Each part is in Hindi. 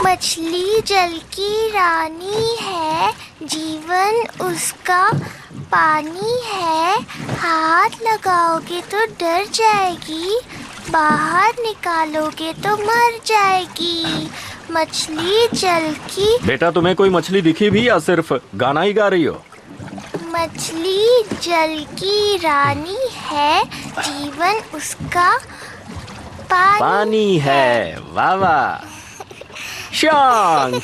मछली जल की रानी है, जीवन उसका पानी है। हाथ लगाओगे तो डर जाएगी, बाहर निकालोगे तो मर जाएगी। मछली जल की। बेटा, तुम्हें कोई मछली दिखी भी या सिर्फ गाना ही गा रही हो? मछली जल की रानी है, जीवन उसका पानी है। वाह वाह शांग।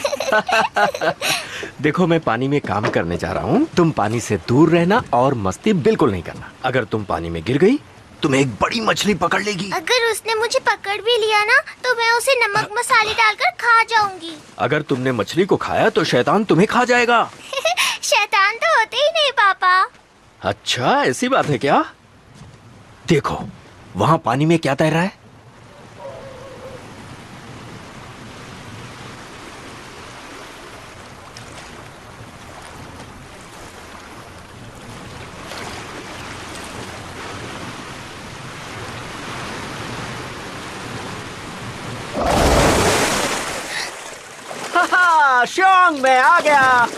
देखो, मैं पानी में काम करने जा रहा हूँ। तुम पानी से दूर रहना और मस्ती बिल्कुल नहीं करना। अगर तुम पानी में गिर गई तुम्हें एक बड़ी मछली पकड़ लेगी। अगर उसने मुझे पकड़ भी लिया ना तो मैं उसे नमक मसाले डालकर खा जाऊंगी। अगर तुमने मछली को खाया तो शैतान तुम्हें खा जाएगा। शैतान तो होते ही नहीं पापा। अच्छा, ऐसी बात है क्या? देखो, वहाँ पानी में क्या तैर रहा है? शांग, मैं आ गया।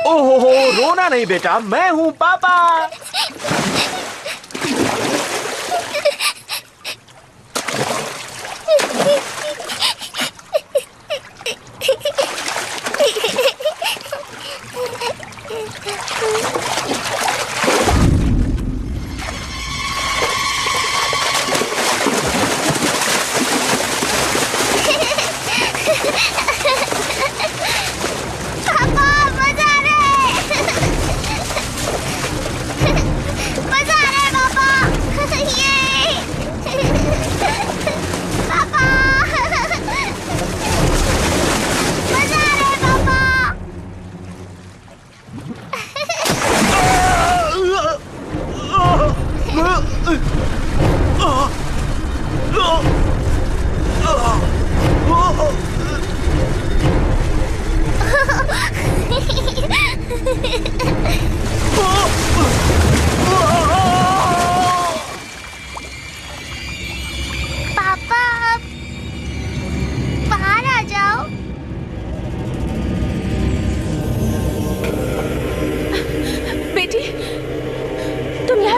ओहो, रोना नहीं बेटा, मैं हूँ पापा।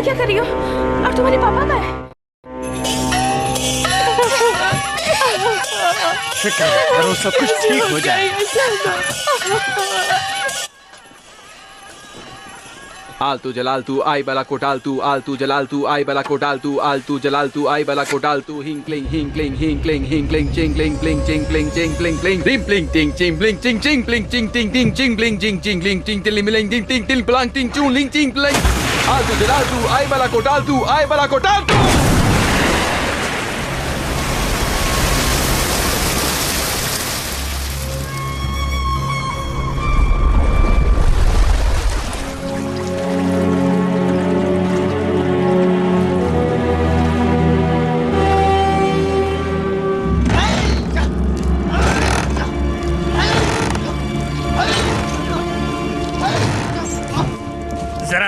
क्या कर रही हो? और तुम्हारे पापा कहाँ हैं? फिक्र मत करो, सब कुछ ठीक हो जाएगा। आलतू जलालतू आई बला कोटालतू, आलतू जलालतू आई बला कोटालतू, आलतू जलालतू आई बला कोटालतू, हिंक्लिंग हिंक्लिंग हिंक्लिंग हिंक्लिंग चिंगलिंग प्लिंग चिंगलिंग चिंगलिंग प्लिंग रिम प्लिंग टिंग चिंगलिंग चिंग चिंगलिंग चिंग टिंग टिंग चिंगलिंग चिंग चिंगलिंग चिंग टिलिमिलिंग टिंग टिंग टिल प्लांग टिंग चूलिंग चिंग प्लिंग। आलतू जलालतू आई बला कोटालतू, आई बला कोटालतू।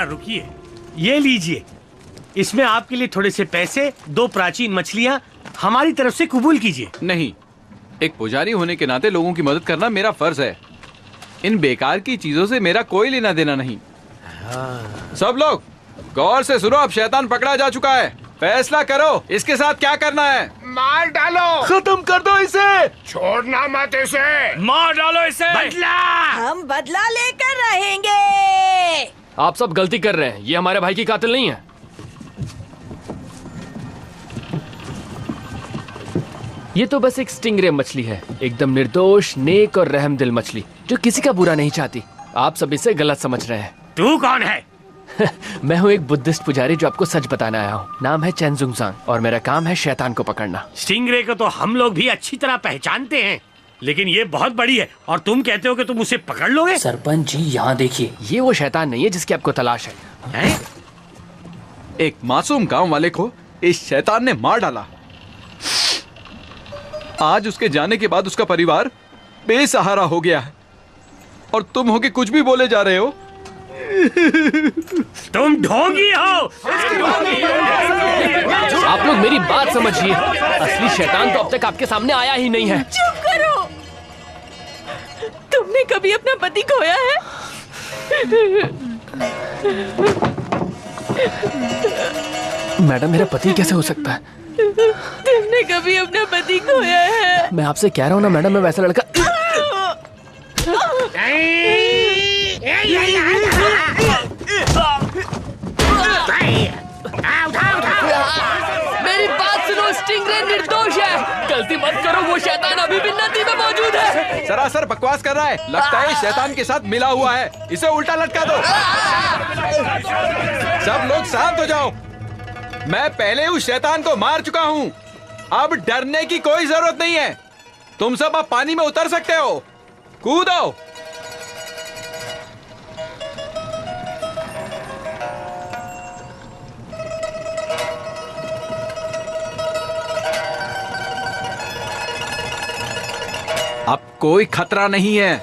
रुकिए, ये लीजिए, इसमें आपके लिए थोड़े से पैसे, 2 प्राचीन मछलियां हमारी तरफ से कबूल कीजिए। नहीं, एक पुजारी होने के नाते लोगों की मदद करना मेरा फर्ज है। इन बेकार की चीजों से मेरा कोई लेना देना नहीं। सब लोग गौर से सुनो, अब शैतान पकड़ा जा चुका है। फैसला करो, इसके साथ क्या करना है। मार डालो, खत्म कर दो इसे, छोड़ना मत इसे, मार डालो इसे। बदला, हम बदला लेकर रहेंगे। आप सब गलती कर रहे हैं, ये हमारे भाई की कातिल नहीं है। ये तो बस एक स्टिंगरे मछली है, एकदम निर्दोष, नेक और रहमदिल मछली जो किसी का बुरा नहीं चाहती। आप सब इसे गलत समझ रहे हैं। तू कौन है? मैं हूँ एक बुद्धिस्ट पुजारी जो आपको सच बताने आया हूँ। नाम है चेन जुंगजांग और मेरा काम है शैतान को पकड़ना। स्टिंगरे को तो हम लोग भी अच्छी तरह पहचानते हैं, लेकिन ये बहुत बड़ी है और तुम कहते हो कि तुम उसे पकड़ लोगे? सरपंच जी, यहाँ देखिए, ये वो शैतान नहीं है जिसकी आपको तलाश है। एक मासूम गांव वाले को इस शैतान ने मार डाला। आज उसके जाने के बाद उसका परिवार बेसहारा हो गया है और तुम हो के कुछ भी बोले जा रहे हो। तुम ढोंगी हो। आप लोग मेरी बात समझिए, असली शैतान तो अब तक आपके सामने आया ही नहीं है। चुप करो। तुमने कभी अपना पति खोया है? मैडम, मेरा पति कैसे हो सकता है? तुमने कभी अपना पति खोया है? मैं आपसे कह रहा हूँ ना मैडम, मैं वैसा लड़का। मेरी बात सुनो, स्टिंगरे निर्दोष है। गलती मत करो, वो शैतान अभी भी नदी में मौजूद है। सरासर बकवास कर रहा है, लगता है शैतान के साथ मिला हुआ है। इसे उल्टा लटका दो। सब लोग शांत हो जाओ। मैं पहले उस शैतान को मार चुका हूँ। अब डरने की कोई जरूरत नहीं है। तुम सब अब पानी में उतर सकते हो। कूदो। अब कोई खतरा नहीं है।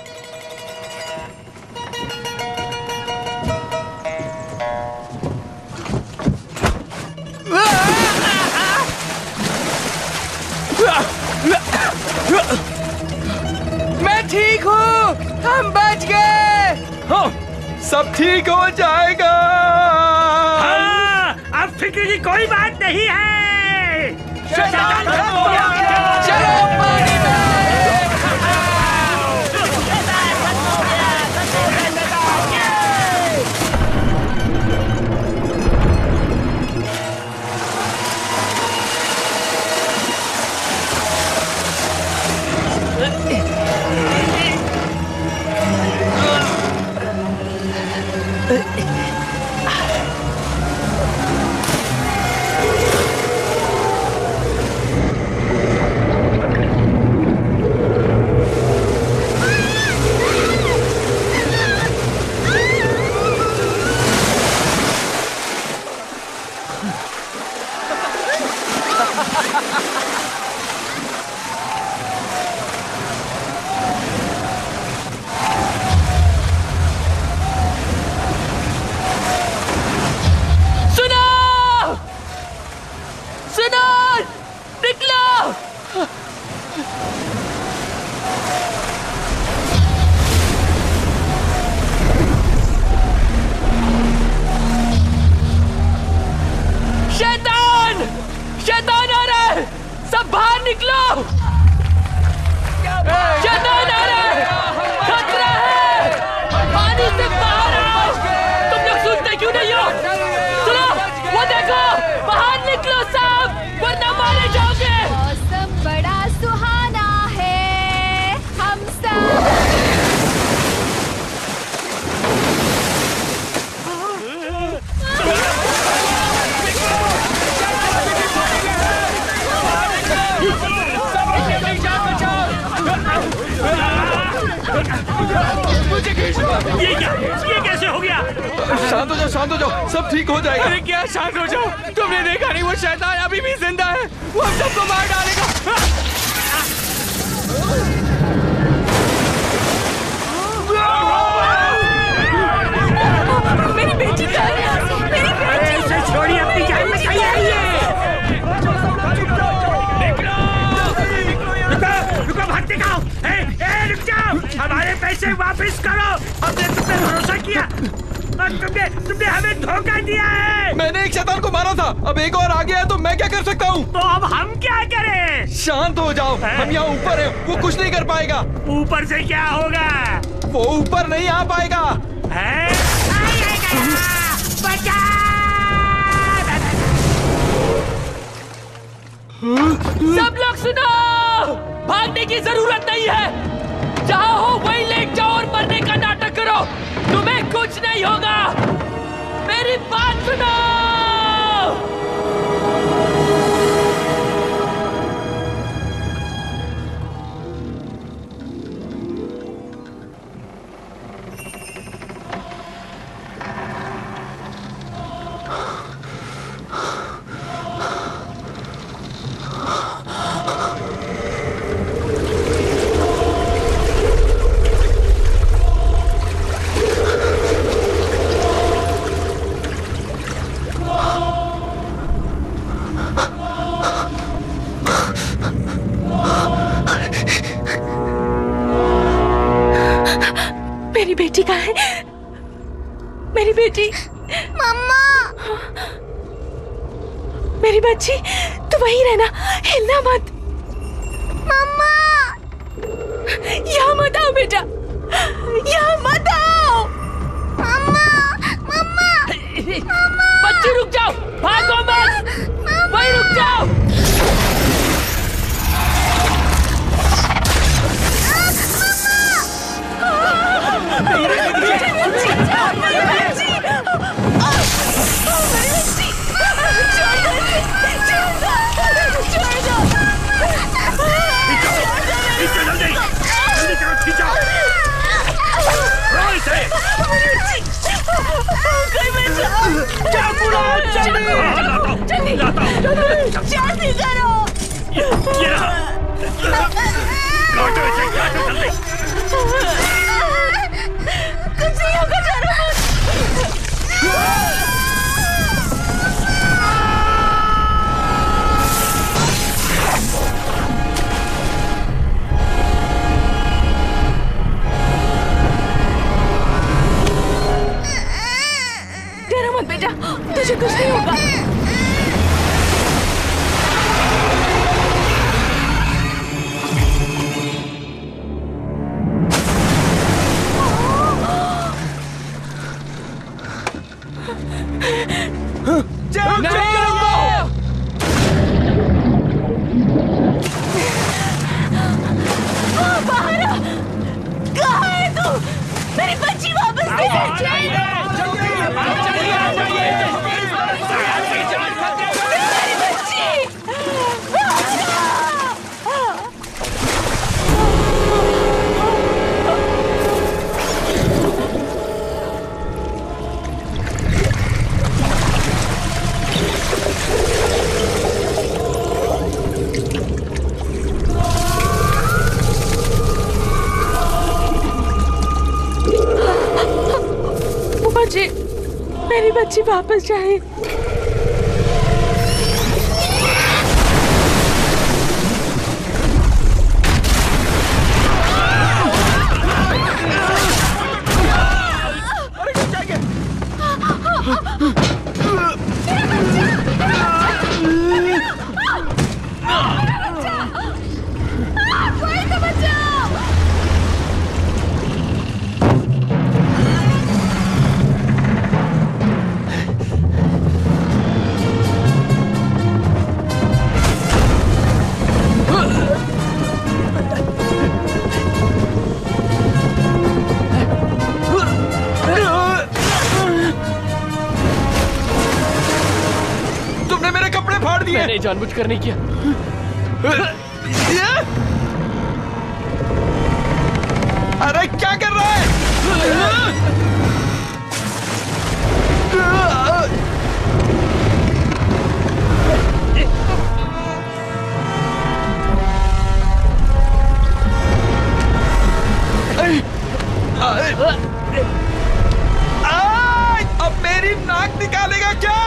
मैं ठीक हूँ, हम बच गए। हाँ, सब ठीक हो जाएगा। हाँ, अब फिक्र की कोई बात नहीं है। चलो पानी में। शैतान आ रहा है, सब बाहर निकलो। शैतान आ रहा है, खतरा है, पानी से बाहर आओ। तुम लोग सुनते क्यों नहीं हो? सुनो, वो देखो, बाहर निकलो सब, वरना मारे जाओगे। मौसम बड़ा सुहाना है, हम सब ये कैसे हो गया? शांत हो जाओ, सब ठीक हो जाएगा। अरे क्या शांत हो जाओ? तुमने देखा नहीं, वो शैतान अभी भी जिंदा है। वो हम सबको मार डालेगा। मेरी बेटी जा रही है, मेरी बेटी। इसे छोड़िए, अपनी जान बचाइए। रुको, भागते कहाँ? रुक जाओ, हमारे पैसे वापस करो। हमने तुम पे भरोसा किया और तुमने हमें धोखा दिया है। मैंने एक शैतान को मारा था, अब एक और आ गया है तो मैं क्या कर सकता हूँ? तो अब हम क्या करें? शांत हो जाओ, हम यहाँ ऊपर हैं, वो कुछ नहीं कर पाएगा। ऊपर से क्या होगा? वो ऊपर नहीं आ पाएगा। सब लोग सुनो, भागने की जरूरत नहीं है। जहाँ हो वहीं लेट जाओ और मरने का नाटक करो, तुम्हें कुछ नहीं होगा। मेरी बात सुनो। बेटी कहाँ है? मेरी बेटी। मम्मा। मेरी बच्ची, तू वहीं रहना, हिलना मत। मम्मा। यहाँ मत आओ बेटा, यहाँ मत आओ। मम्मा। मम्मा। बच्ची रुक जाओ, भागो मत, वहीं रुक जाओ। जल्दी करो। कुछ नहीं होगा, डरो मत। डरो मत बेटा, तुझे कुछ नहीं होगा। मेरी बच्ची वापस ले मुझे मेरी बच्ची वापस जाए। मैंने जानबूझकर नहीं किया। अरे क्या कर रहा है? अब मेरी नाक निकालेगा क्या?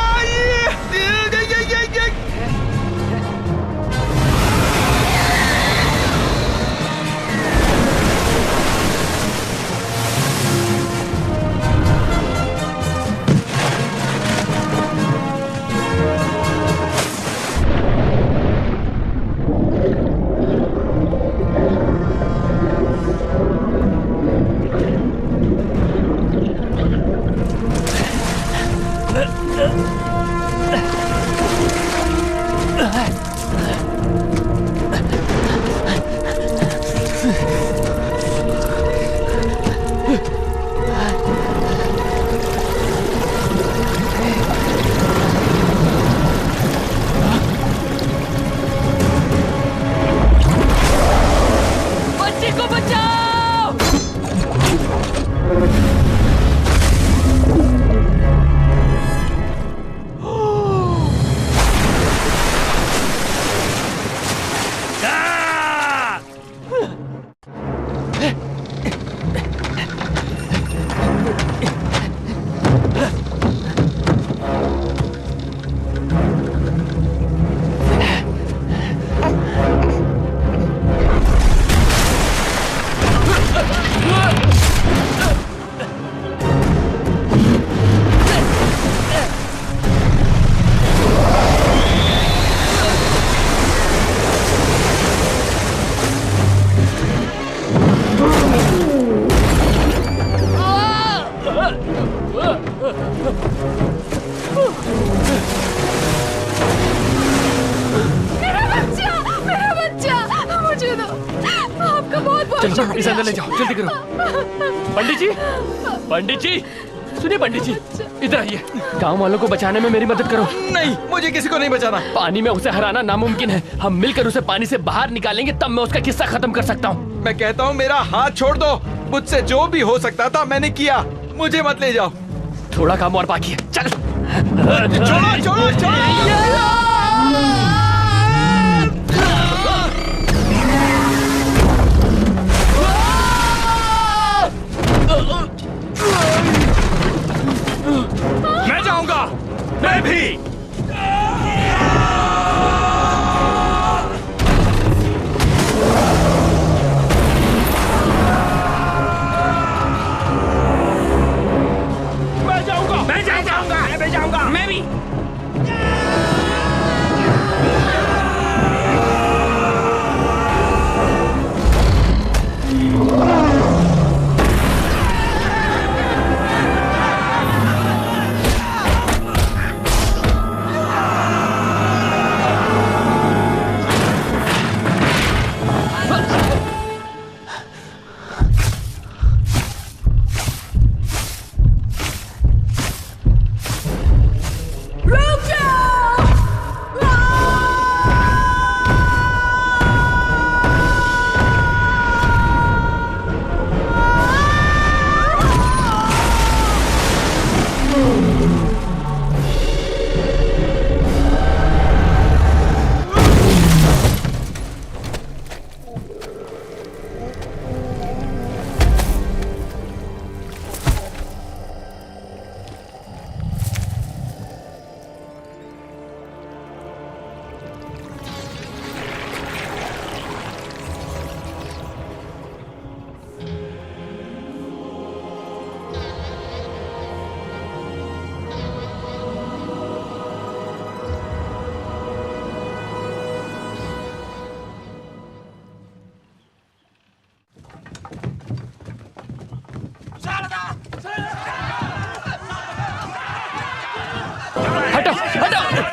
चलो इसे अंदर ले जाओ, जल्दी करो। पंडित जी सुनिए पंडित जी, इधर आइए। गांव वालों को बचाने में मेरी मदद करो। नहीं, मुझे किसी को नहीं बचाना। पानी में उसे हराना नामुमकिन है। हम मिलकर उसे पानी से बाहर निकालेंगे, तब मैं उसका किस्सा खत्म कर सकता हूँ। मैं कहता हूँ मेरा हाथ छोड़ दो। मुझसे जो भी हो सकता था मैंने किया, मुझे मत ले जाओ। थोड़ा काम और बाकी है, चल। छोड़ो छोड़ो छोड़ो। मैं जाऊंगा। मैं भी। मैं जाऊंगा। मैं भी।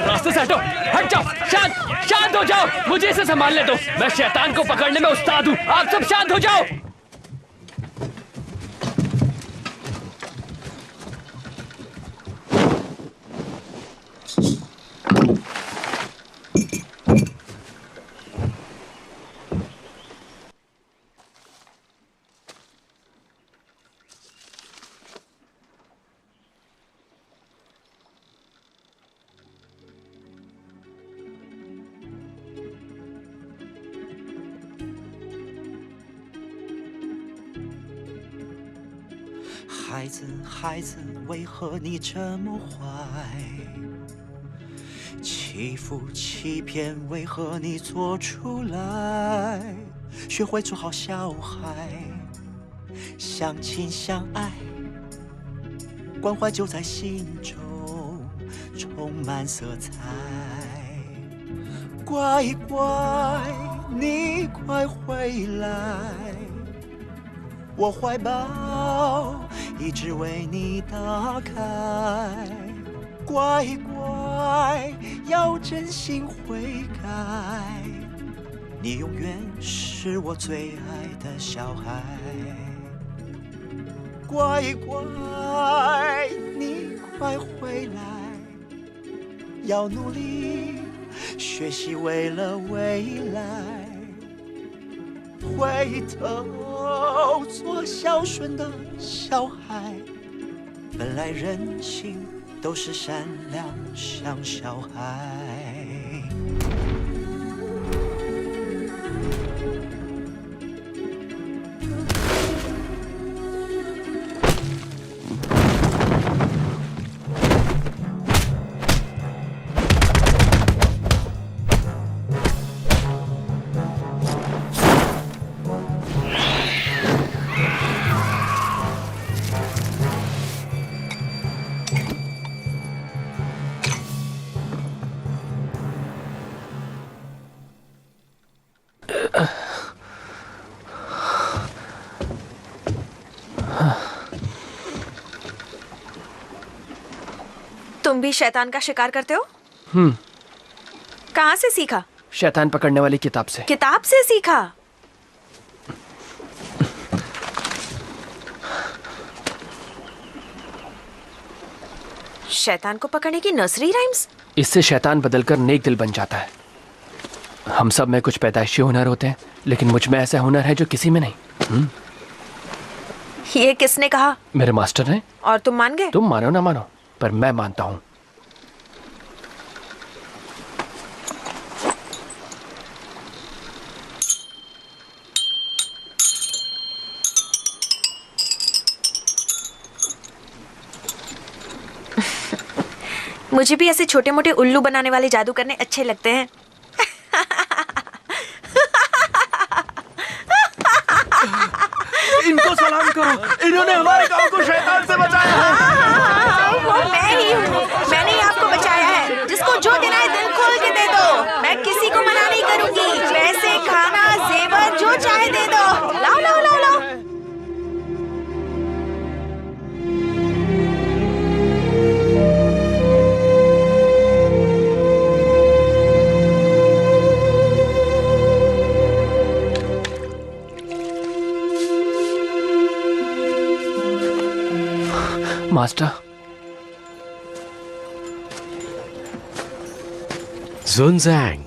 रास्ते से हटो, हट जाओ, शांत हो जाओ। मुझे इसे संभालने दो। मैं शैतान को पकड़ने में उस्ताद हूँ। आप सब शांत हो जाओ।孩子，孩子，为何你这么坏？欺负欺骗，为何你做出来？学会做好小孩，相亲相爱，关怀就在心中，充满色彩。乖乖，你快回来，我怀抱一直为你打开，乖乖，要真心悔改，你永远是我最爱的小孩。乖乖，你快回来，要努力学习，为了未来，回头做孝顺的小孩，本来人性都是善良，像小孩。तुम भी शैतान का शिकार करते हो? कहाँ से सीखा? शैतान पकड़ने वाली किताब से। किताब से सीखा? शैतान को पकड़ने की नर्सरी राइम्स? इससे शैतान बदलकर नेक दिल बन जाता है। हम सब में कुछ पैदाइशी हुनर होते हैं, लेकिन मुझ में ऐसा हुनर है जो किसी में नहीं। ये किसने कहा? मेरे मास्टर ने। और तुम मान गए? तुम मानो ना मानो, पर मैं मानता हूँ। मुझे भी ऐसे छोटे मोटे उल्लू बनाने वाले जादू करने अच्छे लगते हैं। इनको सलाम करो, इन्होंने हमारे गांव को शैतान से बचाया है। वो मैं ही हूँ, मैंने ही आपको बचाया है। जिसको जो देना है दिल खोल के दे दो, मैं किसी को मना नहीं करूंगी। पैसे, खाना, जेवर जो चाहे दे दो। लाओ लाओ लाओ लाओ। मास्टर, जुनजैंग,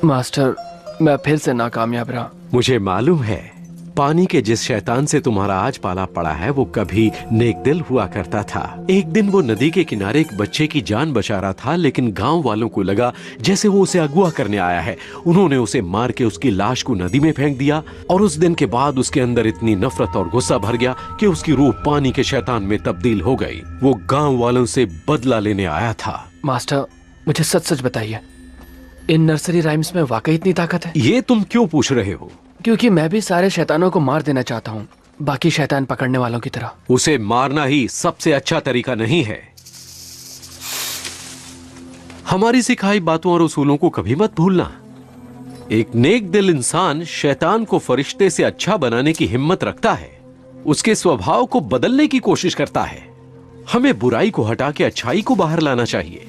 मास्टर मैं फिर से नाकामयाब रहा। मुझे मालूम है पानी के जिस शैतान से तुम्हारा आज पाला पड़ा है वो कभी नेक दिल हुआ करता था। एक दिन वो नदी के किनारे एक बच्चे की जान बचा रहा था, लेकिन गांव वालों को लगा जैसे वो उसे अगवा करने आया है। उन्होंने उसे मार के उसकी लाश को नदी में फेंक दिया और उस दिन के बाद उसके अंदर इतनी नफरत और गुस्सा भर गया कि उसकी रूह पानी के शैतान में तब्दील हो गई। वो गाँव वालों से बदला लेने आया था। मास्टर मुझे सच सच बताइए, इन नर्सरी राइम्स में वाकई इतनी ताकत है? ये तुम क्यों पूछ रहे हो? क्योंकि मैं भी सारे शैतानों को मार देना चाहता हूँ, बाकी शैतान पकड़ने वालों की तरह। उसे मारना ही सबसे अच्छा तरीका नहीं है। हमारी सिखाई बातों और उसूलों को कभी मत भूलना। एक नेक दिल इंसान शैतान को फरिश्ते से अच्छा बनाने की हिम्मत रखता है, उसके स्वभाव को बदलने की कोशिश करता है। हमें बुराई को हटा के अच्छाई को बाहर लाना चाहिए।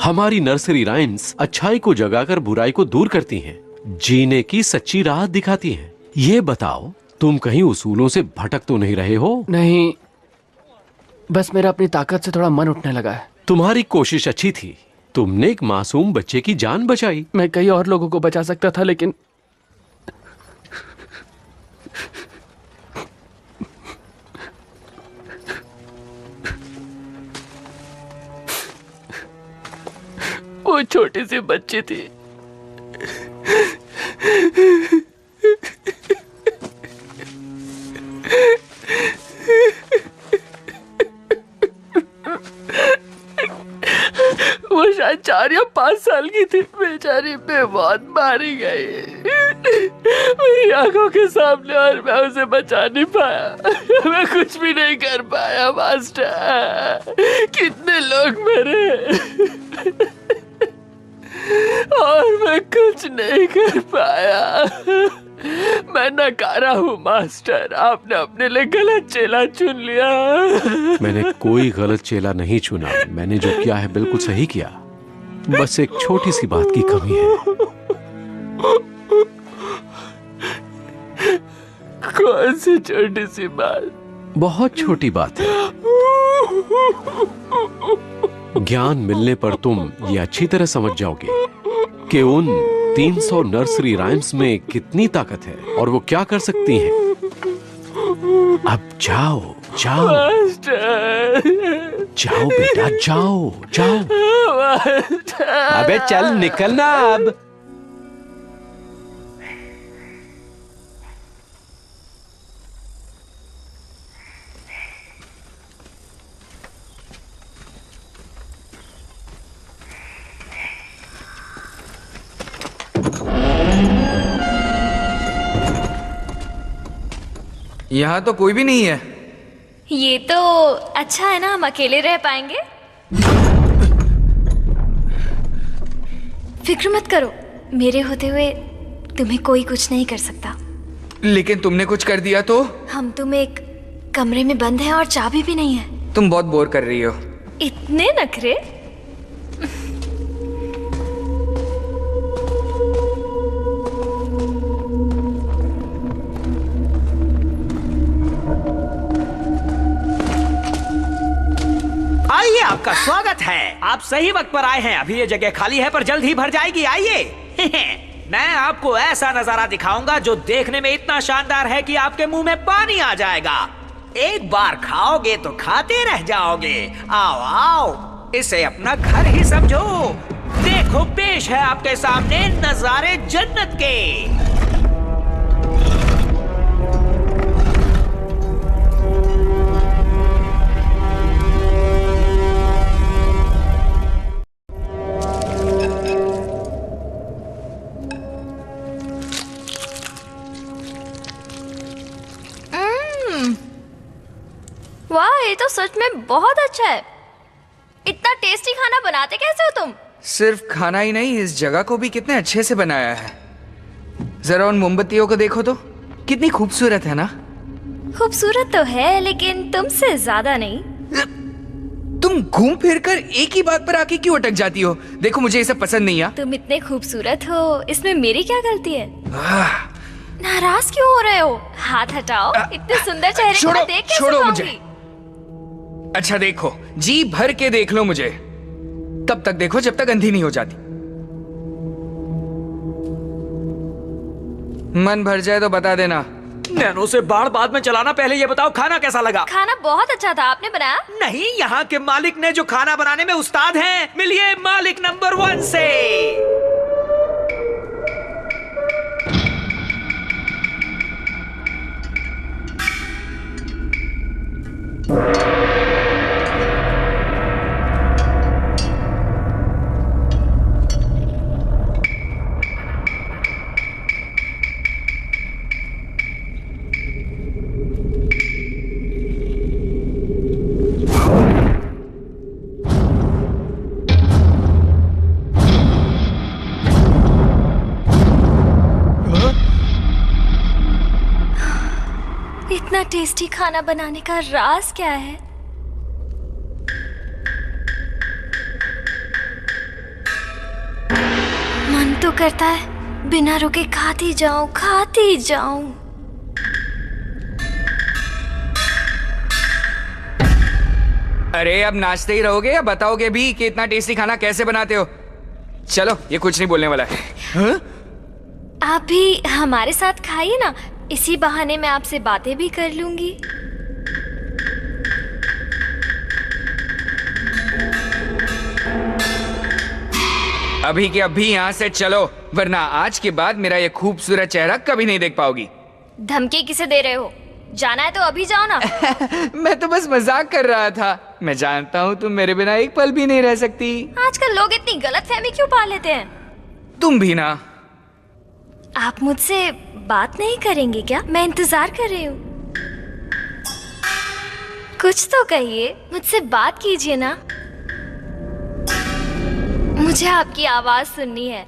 हमारी नर्सरी राइम्स अच्छाई को जगाकर बुराई को दूर करती हैं, जीने की सच्ची राह दिखाती हैं। ये बताओ, तुम कहीं उसूलों से भटक तो नहीं रहे हो? नहीं, बस मेरा अपनी ताकत से थोड़ा मन उठने लगा है। तुम्हारी कोशिश अच्छी थी, तुमने एक मासूम बच्चे की जान बचाई। मैं कई और लोगों को बचा सकता था, लेकिन वो छोटी सी बच्ची थी। वो शायद 4 या 5 साल की थी। बेचारी पे बहुत मारी गई मेरी आंखों के सामने, और मैं उसे बचा नहीं पाया। मैं कुछ भी नहीं कर पाया मास्टर। कितने लोग मरे और मैं कुछ नहीं कर पाया। मैं नकारा हूँ मास्टर, आपने अपने लिए गलत चेला चुन लिया। मैंने कोई गलत चेला नहीं चुना। मैंने जो किया है बिल्कुल सही किया। बस एक छोटी सी बात की कमी है। कौन सी छोटी सी बात? बहुत छोटी बात है। ज्ञान मिलने पर तुम ये अच्छी तरह समझ जाओगे कि उन 300 नर्सरी राइम्स में कितनी ताकत है और वो क्या कर सकती हैं। अब जाओ जाओ जाओ बेटा, जाओ जाओ। अबे चल निकलना अब। यहाँ तो कोई भी नहीं है। ये तो अच्छा है ना, हम अकेले रह पाएंगे। फिक्र मत करो, मेरे होते हुए तुम्हें कोई कुछ नहीं कर सकता। लेकिन तुमने कुछ कर दिया तो? हम तुम एक कमरे में बंद हैं और चाबी भी नहीं है। तुम बहुत बोर कर रही हो। इतने नखरे? आपका स्वागत है। आप सही वक्त पर आए हैं। अभी ये जगह खाली है पर जल्द ही भर जाएगी। आइए। मैं आपको ऐसा नजारा दिखाऊंगा जो देखने में इतना शानदार है कि आपके मुंह में पानी आ जाएगा। एक बार खाओगे तो खाते रह जाओगे। आओ आओ, इसे अपना घर ही समझो। देखो, पेश है आपके सामने नजारे जन्नत के। वाह, ये तो सच में बहुत अच्छा है। इतना टेस्टी खाना बनाते कैसे हो तुम? सिर्फ खाना ही नहीं, इस जगह को भी कितने अच्छे से बनाया है। जरा उन मोमबत्तियों को देखो तो, कितनी खूबसूरत है ना। खूबसूरत तो है लेकिन तुमसे ज्यादा नहीं। तुम घूम फिर कर एक ही बात पर आके क्यों अटक जाती हो? देखो, मुझे ये सब पसंद नहीं है। तुम इतने खूबसूरत हो, इसमें मेरी क्या गलती है? नाराज क्यों हो रहे हो? हाथ हटाओ। इतने सुंदर चेहरे को मैं देख कैसे छोड़ो पाऊंगी? मुझे। अच्छा देखो, जी भर के देख लो मुझे। तब तक देखो जब तक अंधी नहीं हो जाती। मन भर जाए तो बता देना। नैनो से बाढ़ बाद में चलाना। पहले ये बताओ, खाना कैसा लगा? खाना बहुत अच्छा था। आपने बनाया? नहीं, यहाँ के मालिक ने, जो खाना बनाने में उस्ताद हैं। मिलिए मालिक नंबर 1 से। इतना टेस्टी खाना बनाने का राज क्या है? मन तो करता है बिना रुके खाती जाऊं, खाती जाऊं। अरे अब नाचते ही रहोगे या बताओगे भी कि इतना टेस्टी खाना कैसे बनाते हो? चलो, ये कुछ नहीं बोलने वाला है। आप भी हमारे साथ खाइए ना, इसी बहाने मैं आपसे बातें भी कर लूंगी। अभी के अभी यहाँ से चलो, वरना आज के बाद मेरा ये खूबसूरत चेहरा कभी नहीं देख पाओगी। धमकी किसे दे रहे हो? जाना है तो अभी जाओ ना। मैं तो बस मजाक कर रहा था। मैं जानता हूँ तुम मेरे बिना एक पल भी नहीं रह सकती। आजकल लोग इतनी गलतफहमी क्यों पा लेते हैं? तुम भी ना। आप मुझसे बात नहीं करेंगे क्या? मैं इंतजार कर रही हूँ। कुछ तो कहिए, मुझसे बात कीजिए ना। मुझे आपकी आवाज सुननी है।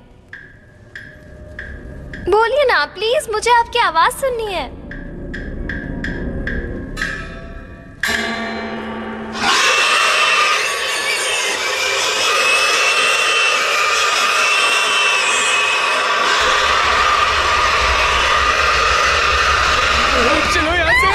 बोलिए ना प्लीज, मुझे आपकी आवाज सुननी है। चलो यहाँ से।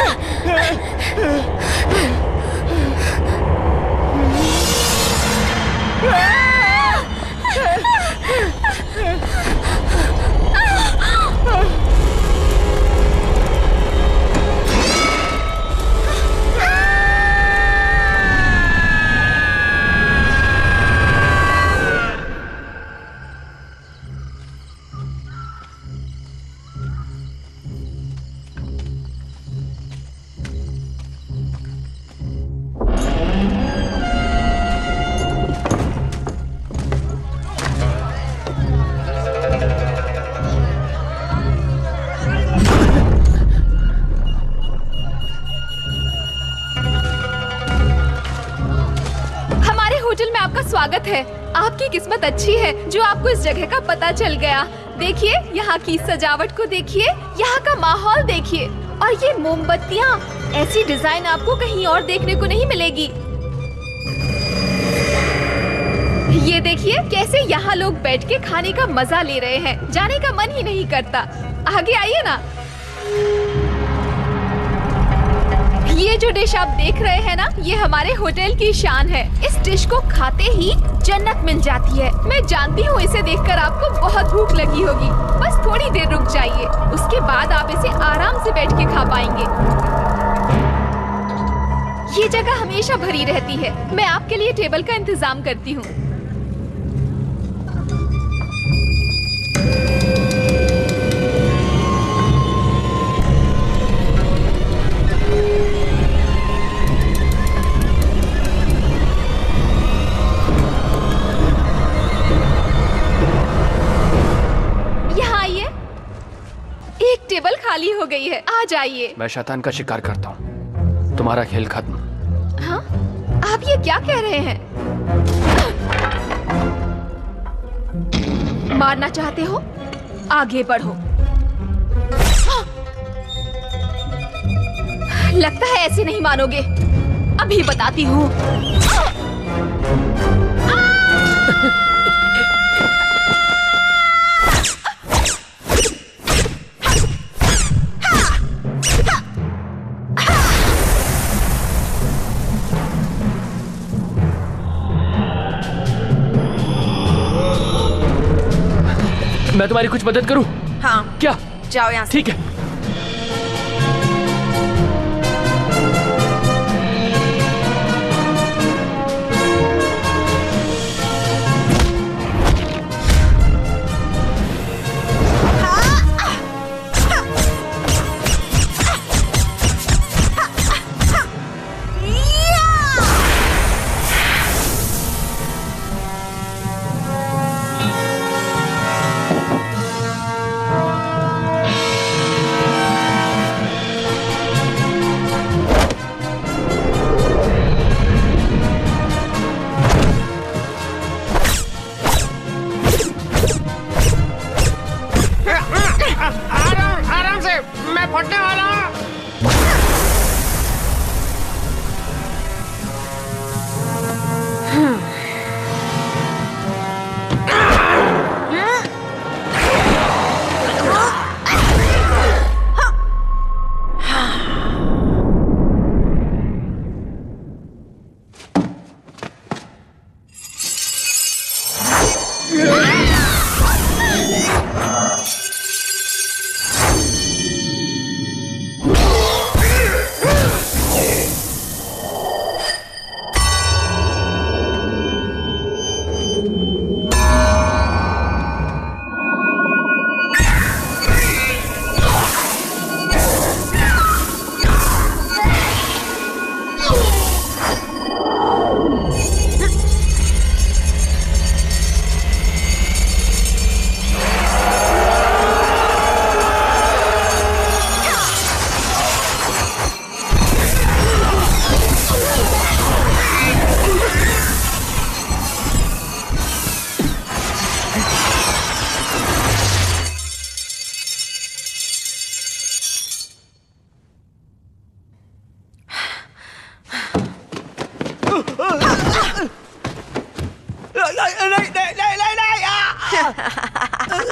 स्वागत है। आपकी किस्मत अच्छी है जो आपको इस जगह का पता चल गया। देखिए, यहाँ की सजावट को देखिए, यहाँ का माहौल देखिए, और ये मोमबत्तियाँ, ऐसी डिजाइन आपको कहीं और देखने को नहीं मिलेगी। ये देखिए कैसे यहाँ लोग बैठ के खाने का मजा ले रहे हैं। जाने का मन ही नहीं करता। आगे आइए ना। ये जो डिश आप देख रहे हैं ना, ये हमारे होटल की शान है। इस डिश को खाते ही जन्नत मिल जाती है। मैं जानती हूँ इसे देखकर आपको बहुत भूख लगी होगी। बस थोड़ी देर रुक जाइए, उसके बाद आप इसे आराम से बैठ के खा पाएंगे। ये जगह हमेशा भरी रहती है। मैं आपके लिए टेबल का इंतजाम करती हूँ। टेबल खाली हो गई है, आ जाइए। मैं शैतान का शिकार करता हूँ, तुम्हारा खेल खत्म। हाँ? आप ये क्या कह रहे हैं? मारना चाहते हो? आगे बढ़ो। लगता है ऐसे नहीं मानोगे। अभी बताती हूँ। मैं तुम्हारी कुछ मदद करूं? हाँ। क्या? जाओ यहाँ से। ठीक है। आराम से, मैं फटने वाला हूँ।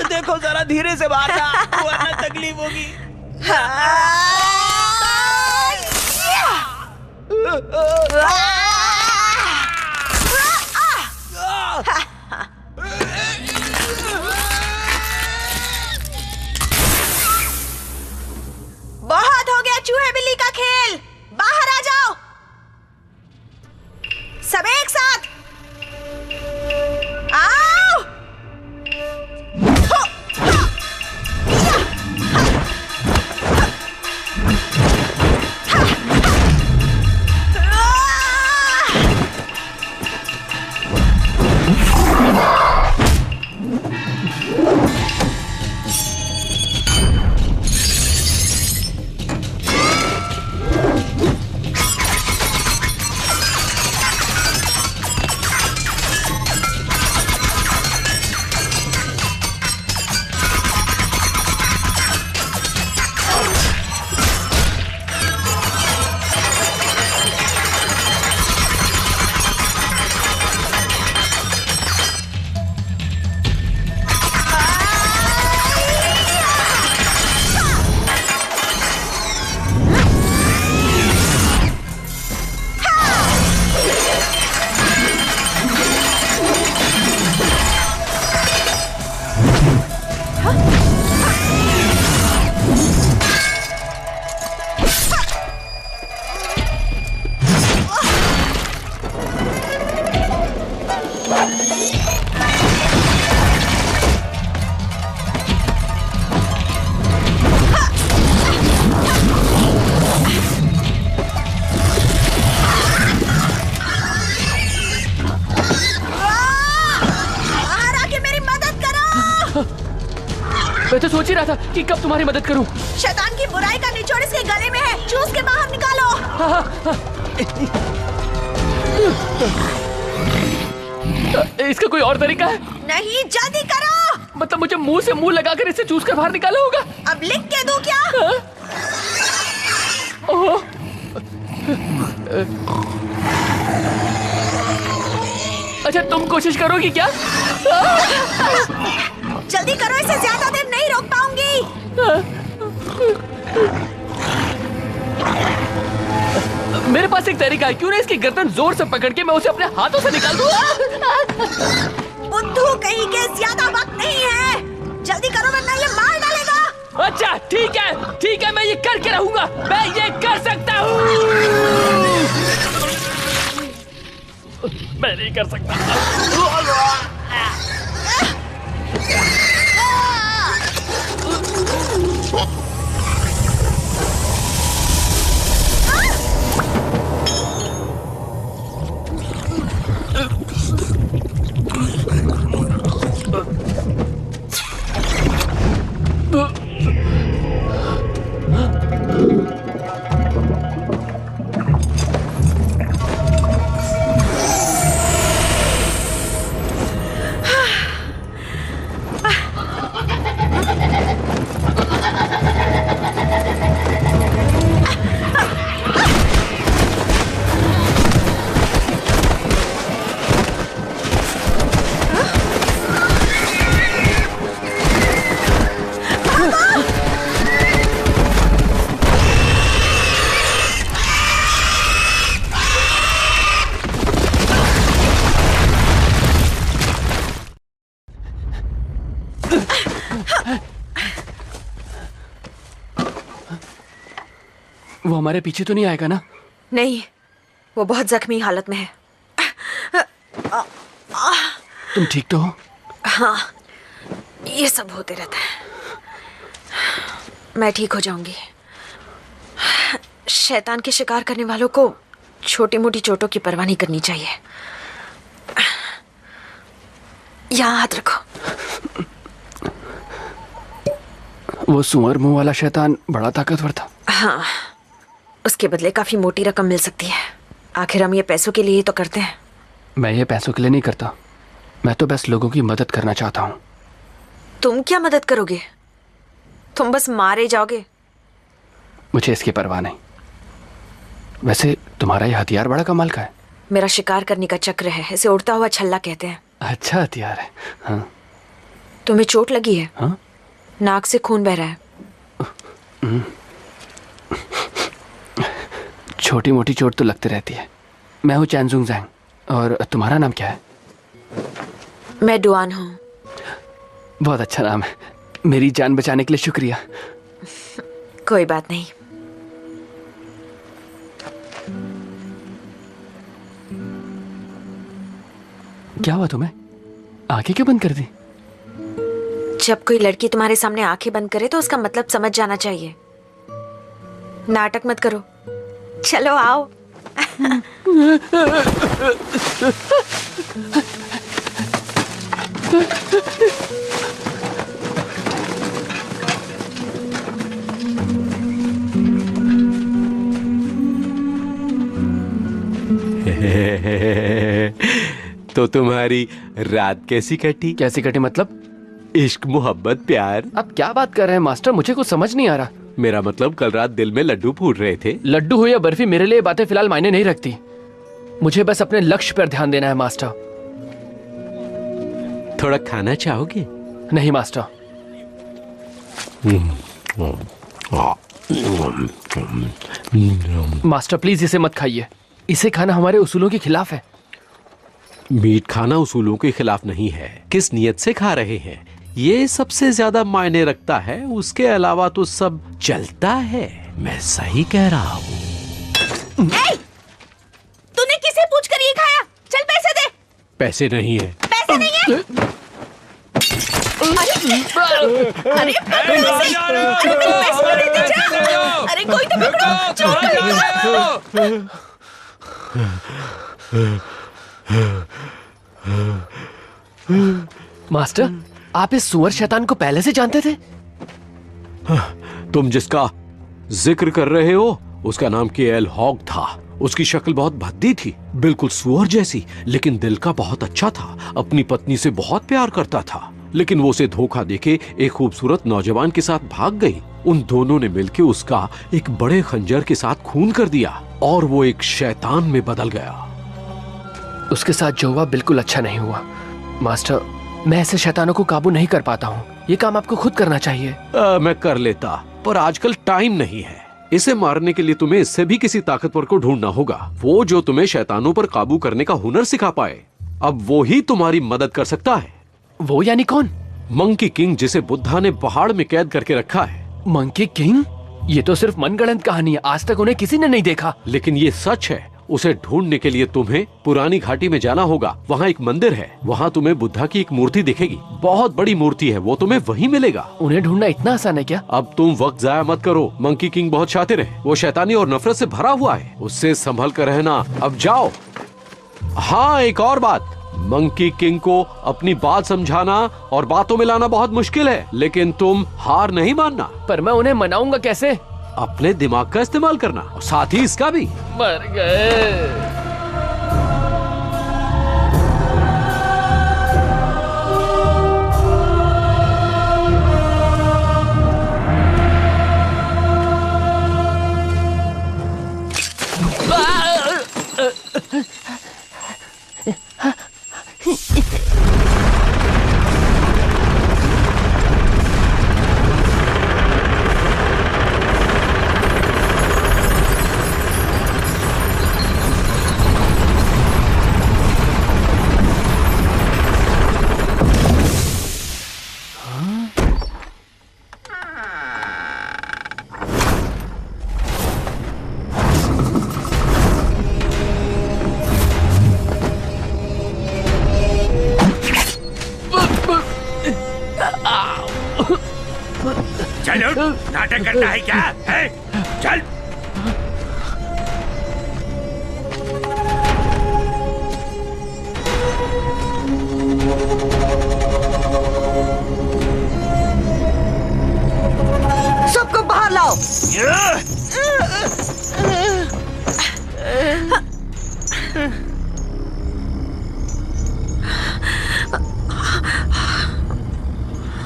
देखो जरा धीरे से मारना, वरना तकलीफ होगी। बहुत हो गया चूहे बिल्ली का खेल, बाहर आ जाओ सब एक साथ। आओ। मैं तो सोच ही रहा था कि कब तुम्हारी मदद करूं। शैतान की बुराई का निचोड़ इसके गले में है, चूस के बाहर निकालो। इसका कोई और तरीका है? नहीं, जल्दी करो। मतलब मुझे मुंह से मुंह लगाकर इसे चूस कर बाहर निकाला होगा? अब लिख के दूं क्या? ओह, अच्छा तुम कोशिश करोगी क्या? जल्दी करो, इसे ज्यादा देर नहीं रोक पाऊंगी। मेरे पास एक तरीका है, क्यों ना इसकी गर्दन जोर से पकड़ के मैं उसे अपने हाथों से निकाल दूं? बुद्धू कहीं के, ज्यादा वक्त नहीं है, जल्दी करो वरना ये मार डालेगा। अच्छा ठीक है, मैं ये करके रहूंगा, मैं ये कर सकता हूँ। मैं नहीं कर सकता। वो हमारे पीछे तो नहीं आएगा ना? नहीं, वो बहुत जख्मी हालत में है। तुम ठीक तो हो? हाँ, ये सब होते रहता है, मैं ठीक हो जाऊंगी। शैतान के शिकार करने वालों को छोटी मोटी चोटों की परवाह नहीं करनी चाहिए। यहाँ हाथ रखो। वो सुअर मुंह वाला शैतान बड़ा ताकतवर था। हाँ, उसके बदले काफी मोटी रकम मिल सकती है। आखिर हम ये पैसों के लिए तो करते हैं। मैं ये पैसों के लिए नहीं करता, मैं तो बस लोगों की मदद करना चाहता हूँ। तुम क्या मदद करोगे? तुम बस मारे जाओगे। मुझे इसकी परवाह नहीं। वैसे तुम्हारा ये हथियार बड़ा कमाल का है। मेरा शिकार करने का चक्र है, इसे उड़ता हुआ छल्ला कहते हैं। अच्छा हथियार है। हाँ। तुम्हें चोट लगी है? हाँ? नाक से खून बह रहा है। छोटी मोटी चोट तो लगती रहती है। मैं हूँ चैनजुंग जैंग। और तुम्हारा नाम क्या है? मैं डुआन हूँ। बहुत अच्छा नाम है। मेरी जान बचाने के लिए शुक्रिया। कोई बात नहीं। क्या हुआ तुम्हें? आंखें क्यों बंद कर दी? जब कोई लड़की तुम्हारे सामने आंखें बंद करे तो उसका मतलब समझ जाना चाहिए। नाटक मत करो, चलो आओ। तो तुम्हारी रात कैसी कटी? कैसी कटी मतलब? इश्क, मोहब्बत, प्यार। अब क्या बात कर रहे हैं मास्टर? मुझे कुछ समझ नहीं आ रहा। मेरा मतलब कल रात दिल में लड्डू फूट रहे थे। लड्डू हो या बर्फी, मेरे लिए बातें फिलहाल मायने नहीं रखती। मुझे बस अपने लक्ष्य पर ध्यान देना है मास्टर। थोड़ा खाना चाहोगे? नहीं मास्टर। मास्टर प्लीज इसे मत खाइए। इसे खाना हमारे उसूलों के खिलाफ है। मीट खाना उसूलों के खिलाफ नहीं है। किस नियत से खा रहे हैं, ये सबसे ज्यादा मायने रखता है। उसके अलावा तो सब चलता है। मैं सही कह रहा हूँ। तूने किसे पूछकर ये खाया? चल पैसे दे। पैसे नहीं है। पैसे नहीं है? अरे पैसे तो देते जा। अरे कोई तो पकड़ो, चोर मास्टर, आप इस सुअर शैतान को पहले से जानते थे? तुम जिसका जिक्र कर रहे हो उसका नाम केएल हॉग था। उसकी शक्ल बहुत भद्दी थी, बिल्कुल सुअर जैसी, लेकिन दिल का बहुत अच्छा था। अपनी पत्नी से बहुत प्यार करता था, लेकिन वो उसे धोखा देके एक खूबसूरत नौजवान के साथ भाग गई। उन दोनों ने मिलकर उसका एक बड़े खंजर के साथ खून कर दिया और वो एक शैतान में बदल गया। उसके साथ जो हुआ बिल्कुल अच्छा नहीं हुआ मास्टर। मैं ऐसे शैतानों को काबू नहीं कर पाता हूँ। ये काम आपको खुद करना चाहिए। मैं कर लेता, पर आजकल टाइम नहीं है। इसे मारने के लिए तुम्हें इससे भी किसी ताकतवर को ढूंढना होगा, वो जो तुम्हें शैतानों पर काबू करने का हुनर सिखा पाए। अब वो ही तुम्हारी मदद कर सकता है। वो यानी कौन? मंकी किंग, जिसे बुद्धा ने पहाड़ में कैद करके रखा है। Monkey king? ये तो सिर्फ मनगढ़ंत कहानी है, आज तक उन्हें किसी ने नहीं देखा। लेकिन ये सच है। उसे ढूंढने के लिए तुम्हें पुरानी घाटी में जाना होगा। वहाँ एक मंदिर है, वहाँ तुम्हें बुद्धा की एक मूर्ति दिखेगी। बहुत बड़ी मूर्ति है, वो तुम्हें वहीं मिलेगा। उन्हें ढूंढना इतना आसान है क्या? अब तुम वक्त जाया मत करो। मंकी किंग बहुत शातिर है, वो शैतानी और नफरत से भरा हुआ है। उससे संभल कर रहना। अब जाओ। हाँ, एक और बात, मंकी किंग को अपनी बात समझाना और बातों में लाना बहुत मुश्किल है, लेकिन तुम हार नहीं मानना। पर मैं उन्हें मनाऊंगा कैसे? अपने दिमाग का इस्तेमाल करना और साथ ही इसका भी। मर गए। चलो, नाटक करता है क्या? है? चल। सबको बाहर लाओ।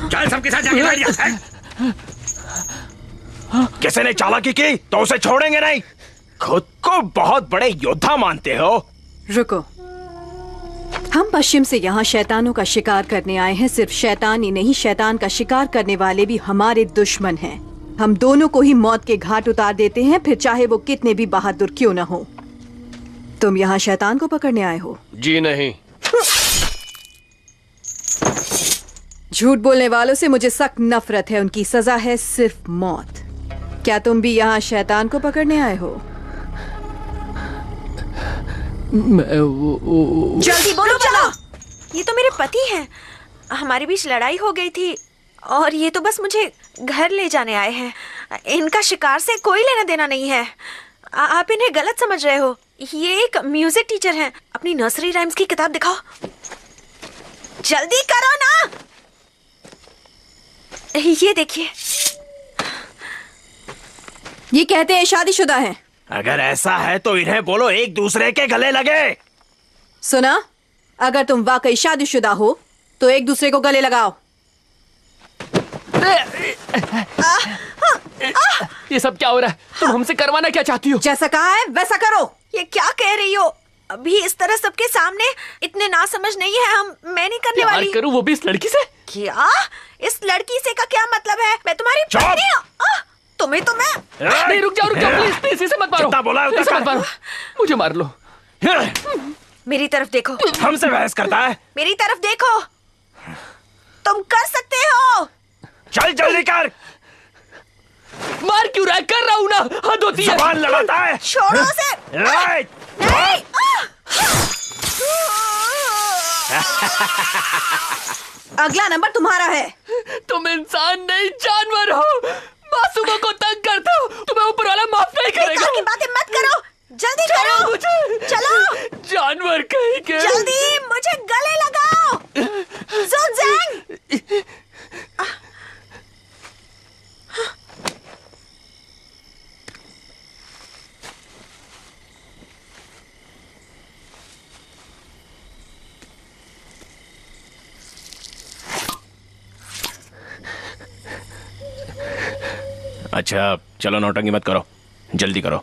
चल, सबके साथ जाके बैठ जा। किसी ने चालाकी की तो उसे छोड़ेंगे नहीं। खुद को बहुत बड़े योद्धा मानते हो। रुको, हम पश्चिम से यहाँ शैतानों का शिकार करने आए हैं। सिर्फ शैतान ही नहीं, शैतान का शिकार करने वाले भी हमारे दुश्मन हैं। हम दोनों को ही मौत के घाट उतार देते हैं, फिर चाहे वो कितने भी बहादुर क्यों न हो। तुम यहाँ शैतान को पकड़ने आए हो? जी नहीं। झूठ बोलने वालों से मुझे सख्त नफरत है। उनकी सजा है सिर्फ मौत। क्या तुम भी यहाँ शैतान को पकड़ने आए हो? जल्दी बोलो। चलो, ये तो मेरे पति हैं। हमारे बीच लड़ाई हो गई थी और ये तो बस मुझे घर ले जाने आए हैं। इनका शिकार से कोई लेना देना नहीं है। आप इन्हें गलत समझ रहे हो। ये एक म्यूजिक टीचर हैं। अपनी नर्सरी राइम्स की किताब दिखाओ। जल्दी करो ना। ये देखिए, ये कहते हैं शादीशुदा हैं। अगर ऐसा है तो इन्हें बोलो एक दूसरे के गले लगे। सुना, अगर तुम वाकई शादीशुदा हो तो एक दूसरे को गले लगाओ। ये सब क्या हो रहा है? तुम हमसे करवाना क्या चाहती हो? जैसा कहा है वैसा करो। ये क्या कह रही हो? अभी इस तरह सबके सामने इतने नासमझ नहीं है हम। मैं नहीं करने वाली। प्यार करूं वो भी इस लड़की से? क्या? इस लड़की से का क्या मतलब है? मैं तुम्हारी पत्नी हूं। तुम्हें तो मैं नहीं, रुक जाओ प्लीज प्लीज, इसे मत मारो। बोला है इसे मत मारो, मुझे मार लो। मेरी तरफ देखो। हमसे बहस करता है। मेरी तरफ देखो, तुम कर सकते हो। चल जल्दी कर। मार क्यों रहा है? कर रहा हूं ना। हद होती है। जुबान लड़ाता है। छोड़ो उसे। नहीं। अगला नंबर तुम्हारा है। तुम इंसान नहीं जानवर हो। मासूमों को तंग करते हो। तुम्हें ऊपर वाला माफ नहीं करेगा। की बातें मत करो। जल्दी करो। चलो। जानवर कहीं के। जल्दी मुझे गले लगाओ। ज़ुनज़ेंग। अच्छा चलो नौटंकी मत करो, जल्दी करो।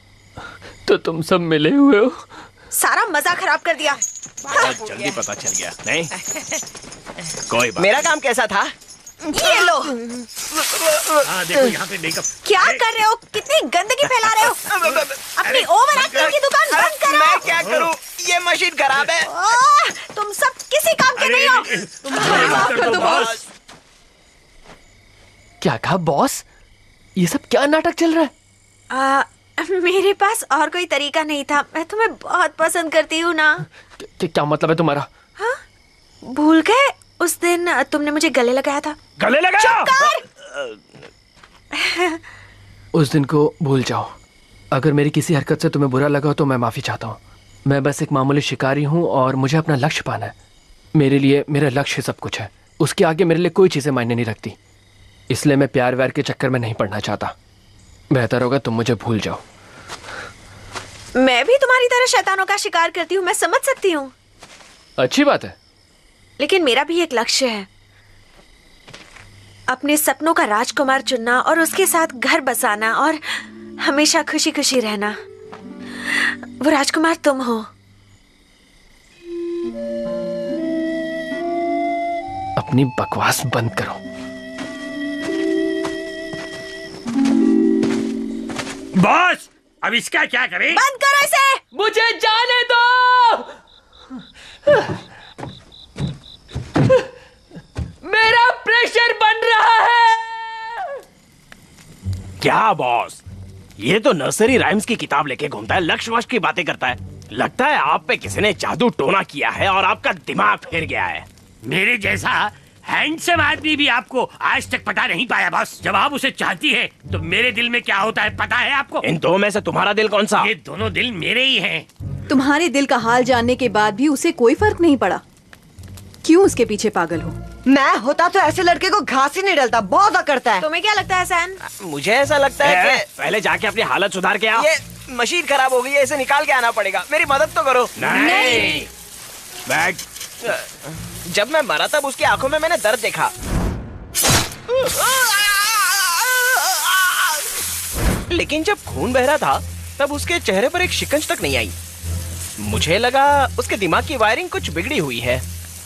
तो तुम सब मिले हुए हो? सारा मजा खराब कर दिया। बहुत जल्दी पता चल गया। नहीं कोई बात। मेरा काम कैसा था? ये लो। देखो यहाँ पे मेकअप। क्या कर रहे हो? कितनी गंदगी फैला रहे हो? अपनी ओवर एक्टिंग की दुकान बंद करो। मैं क्या करूं? ये मशीन खराब है। तुम सब किसी काम के नहीं हो। माफ कर दो बॉस। क्या कहा बॉस? ये सब क्या नाटक चल रहा है? मेरे पास और कोई तरीका नहीं था। मैं तुम्हें बहुत पसंद करती हूँ ना। क्या मतलब है तुम्हारा? हाँ? भूल गए उस दिन तुमने मुझे गले लगाया था। गले लगाया? उस दिन को भूल जाओ। अगर मेरी किसी हरकत से तुम्हें बुरा लगा हो तो मैं माफी चाहता हूँ। मैं बस एक मामूली शिकारी हूँ और मुझे अपना लक्ष्य पाना है। मेरे लिए मेरा लक्ष्य सब कुछ है। उसके आगे मेरे लिए कोई चीजें मायने नहीं रखती। इसलिए मैं प्यार व्यार के चक्कर में नहीं पड़ना चाहता। बेहतर होगा तुम मुझे भूल जाओ। मैं भी तुम्हारी तरह शैतानों का शिकार करती हूँ, मैं समझ सकती हूँ। अच्छी बात है। लेकिन मेरा भी एक लक्ष्य है, अपने सपनों का राजकुमार चुनना और उसके साथ घर बसाना और हमेशा खुशी खुशी रहना। वो राजकुमार तुम हो। अपनी बकवास बंद करो। बॉस अब इसका क्या करें? बंद करो इसे। मुझे जाने दो। मेरा प्रेशर बन रहा है। क्या बॉस, ये तो नर्सरी राइम्स की किताब लेके घूमता है, लक्ष्य वश की बातें करता है। लगता है आप पे किसी ने जादू टोना किया है और आपका दिमाग फिर गया है। मेरे जैसा हैंडसम आदमी भी आपको आज तक पता नहीं पाया बॉस। जब आप उसे चाहती है तो मेरे दिल में क्या होता है पता है आपको? इन दो में से तुम्हारा दिल कौन सा? ये दोनों दिल मेरे ही हैं। तुम्हारे दिल का हाल जानने के बाद भी उसे कोई फर्क नहीं पड़ा। क्यों उसके पीछे पागल हो? मैं होता तो ऐसे लड़के को घास ही नहीं डलता। बहुत करता है। तुम्हें क्या लगता है सैन? मुझे ऐसा लगता है कि पहले जाके अपनी हालत सुधार के आओ। ये मशीन खराब हो गई है, इसे निकाल के आना पड़ेगा। मेरी मदद तो करो। नहीं। बैग। जब मैं मरा तब उसकी आंखों में मैंने दर्द देखा। लेकिन जब खून बह रहा था तब उसके चेहरे पर एक शिकंज तक नहीं आई। मुझे लगा उसके दिमाग की वायरिंग कुछ बिगड़ी हुई है।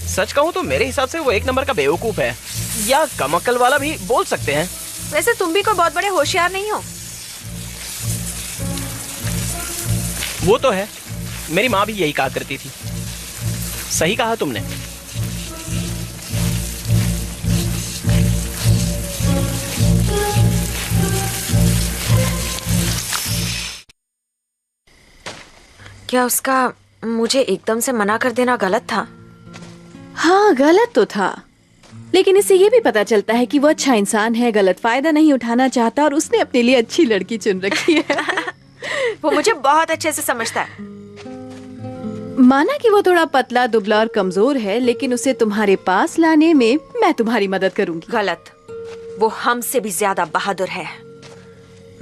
सच कहूँ तो मेरे हिसाब से वो एक नंबर का बेवकूफ है, या कम अक्ल वाला भी बोल सकते हैं। वैसे तुम भी कोई बहुत बड़े होशियार नहीं हो। वो तो है, मेरी माँ भी यही कहा करती थी। सही कहा तुमने। क्या उसका मुझे एकदम से मना कर देना गलत था? हाँ, गलत तो था, लेकिन इससे ये भी पता चलता है कि वो अच्छा इंसान है, गलत फायदा नहीं उठाना चाहता और उसने अपने लिए अच्छी लड़की चुन रखी है। वो मुझे बहुत अच्छे से समझता है। माना कि वो थोड़ा पतला, दुबला और कमजोर है, लेकिन उसे तुम्हारे पास लाने में मैं तुम्हारी मदद करूंगी। गलत, वो हमसे भी ज्यादा बहादुर है।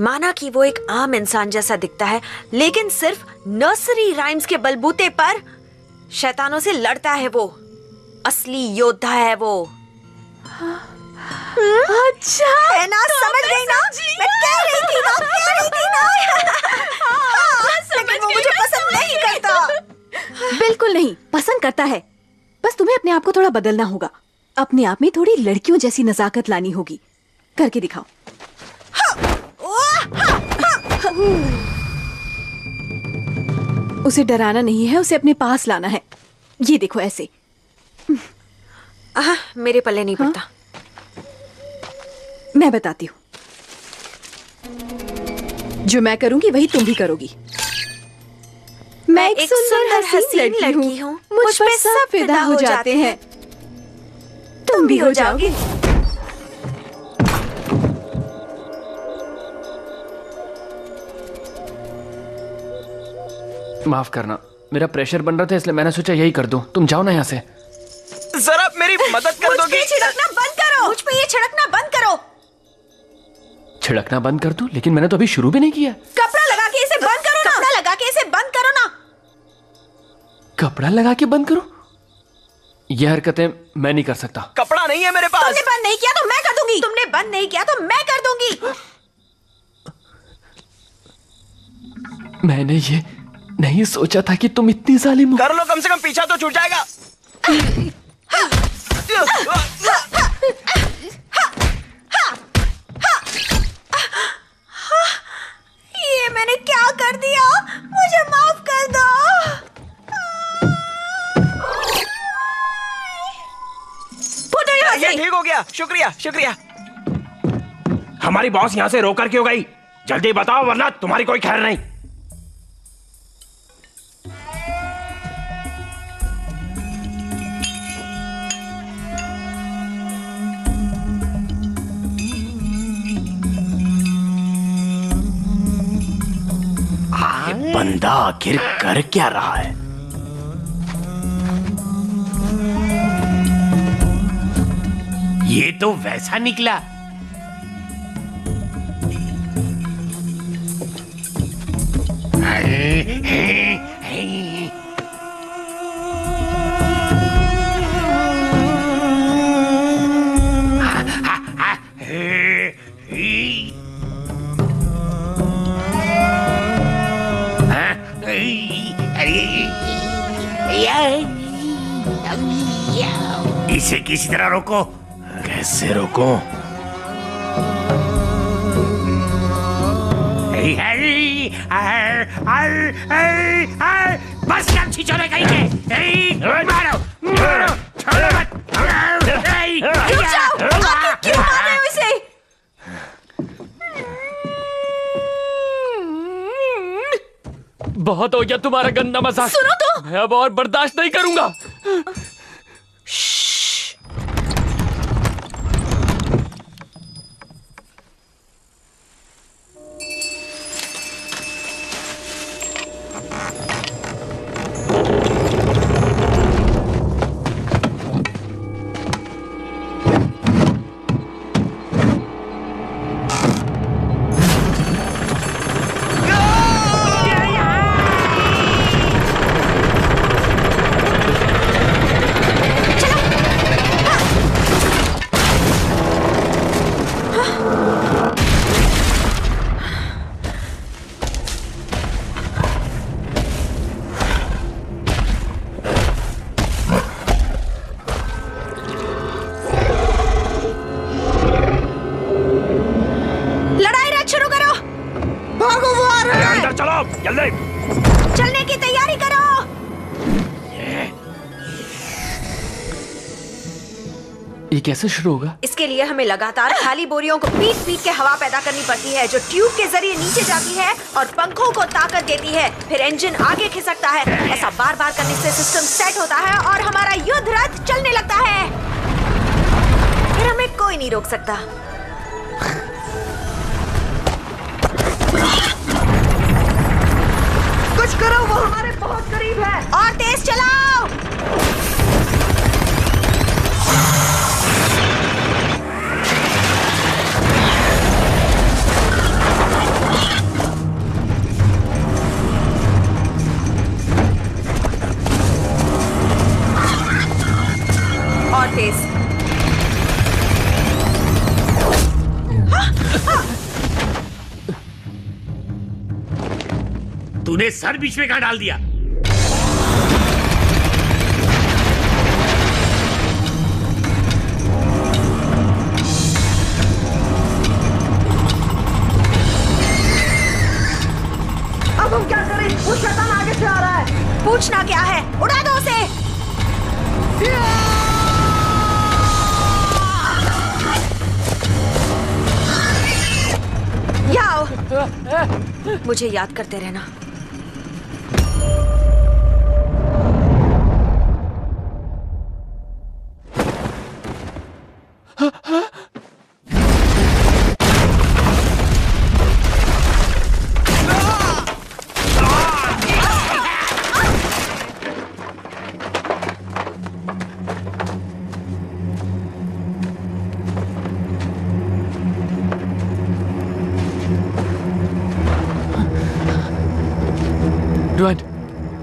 माना कि वो एक आम इंसान जैसा दिखता है, लेकिन सिर्फ नर्सरी राइम्स के बलबूते पर शैतानों से लड़ता है। वो असली योद्धा है वो। अच्छा है ना? समझ गई ना? मैं कह रही थी ना, लेकिन वो मुझे पसंद नहीं करता। बिल्कुल नहीं, पसंद करता है। बस तुम्हें अपने आप को थोड़ा बदलना होगा। अपने आप में थोड़ी लड़कियों जैसी नजाकत लानी होगी। करके दिखाओ। उसे डराना नहीं है, उसे अपने पास लाना है। ये देखो ऐसे। मेरे पल्ले नहीं पड़ता। मैं बताती हूँ, जो मैं करूंगी वही तुम भी करोगी। मैं एक सुंदर हसीन लड़की हूँ, मुझ पर सब फिदा हो जाते हैं। तुम भी हो जाओगी। माफ करना, मेरा प्रेशर बन रहा था इसलिए मैंने सोचा यही कर दूं। तुम जाओ ना यहाँ से। जरा मेरी मदद कर दोगी? मुझ पे छिड़कना बंद करो। मुझ पे ये छिड़कना बंद करो। छिड़कना बंद कर दूं? लेकिन मैंने तो अभी शुरू भी नहीं किया। कपड़ा लगा के इसे बंद करो ना। कपड़ा लगा के इसे बंद करो ना। कपड़ा लगा के बंद करो? ये हरकतें मैं नहीं कर सकता। कपड़ा नहीं है मेरे पास। तुमने बंद नहीं किया तो मैं कर दूंगी। तुमने बंद नहीं किया तो मैं कर दूंगी। मैंने ये नहीं सोचा था कि तुम इतनी जालिम हो। कर लो, कम से कम पीछा तो छूट जाएगा। ये मैंने क्या कर दिया? मुझे माफ कर दो। फुटो यहाँ से। ये ठीक हो गया, शुक्रिया शुक्रिया। हमारी बॉस यहाँ से रोकर क्यों गई? जल्दी बताओ वरना तुम्हारी कोई खैर नहीं। ये बंदा आखिर कर क्या रहा है? ये तो वैसा निकला। इसे किसी तरह रोको। कैसे रोको? बस कर छिछोरे कहीं के। मारो मारो, छोड़ो मत। रुक जाओ, आप क्यों मार रहे हो इसे? बहुत हो गया तुम्हारा गंदा मजाक। सुनो तो। मैं अब और बर्दाश्त नहीं करूंगा। चलने की तैयारी करो। ये कैसे शुरू होगा? इसके लिए हमें लगातार खाली बोरियों को पीट पीट के हवा पैदा करनी पड़ती है, जो ट्यूब के जरिए नीचे जाती है और पंखों को ताकत देती है। फिर इंजन आगे खिसकता है। ऐसा बार बार करने से सिस्टम सेट होता है और हमारा युद्ध रथ चलने लगता है। फिर हमें कोई नहीं रोक सकता। कुछ करो, वो हमारे बहुत करीब है। और तेज चलाओ। और तेज। तूने सर बीच में कहाँ डाल दिया? अब हम क्या करें? वो शैतान आगे से आ रहा है। पूछना क्या है? उड़ा दो उसे। यहाँ आओ। मुझे याद करते रहना।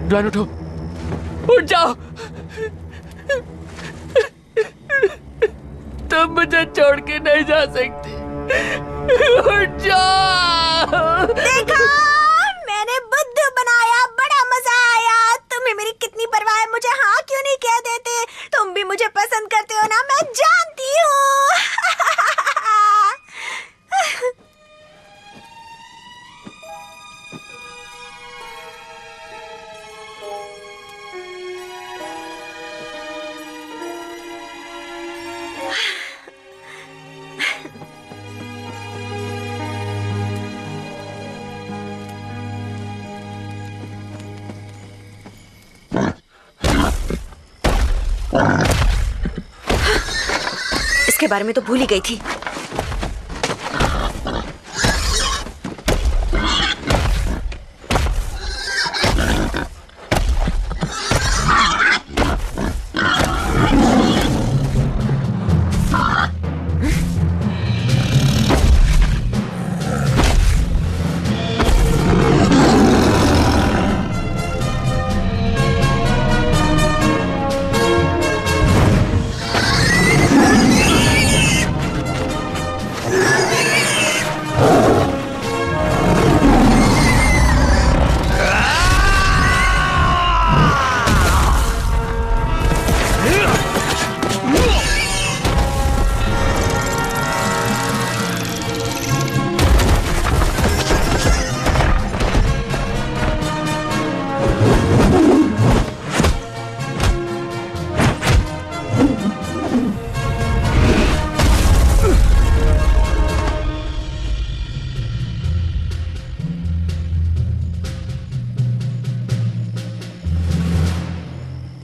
ड्वेन उठो, उठ जाओ। तुम मुझे छोड़ के नहीं जा सकती। उठ जाओ। देखा, मैंने बुद्धि भी मुझे पसंद करते हो ना, मैं जानती हूँ। इसके बारे में तो भूल ही गई थी।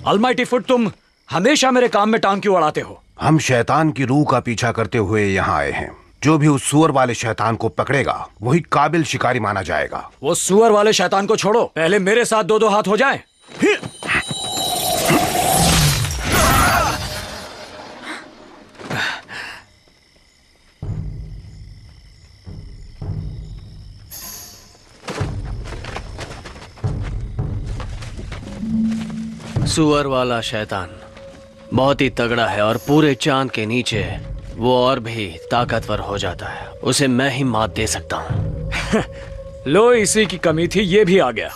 अलमाइटी फुट, तुम हमेशा मेरे काम में टांग क्यों अड़ाते हो? हम शैतान की रूह का पीछा करते हुए यहाँ आए हैं। जो भी उस सुअर वाले शैतान को पकड़ेगा वही काबिल शिकारी माना जाएगा। वो सुअर वाले शैतान को छोड़ो, पहले मेरे साथ दो दो हाथ हो जाएं। सुअर वाला शैतान बहुत ही तगड़ा है और पूरे चांद के नीचे वो और भी ताकतवर हो जाता है। उसे मैं ही मात दे सकता हूँ। लो, इसी की कमी थी, ये भी आ गया।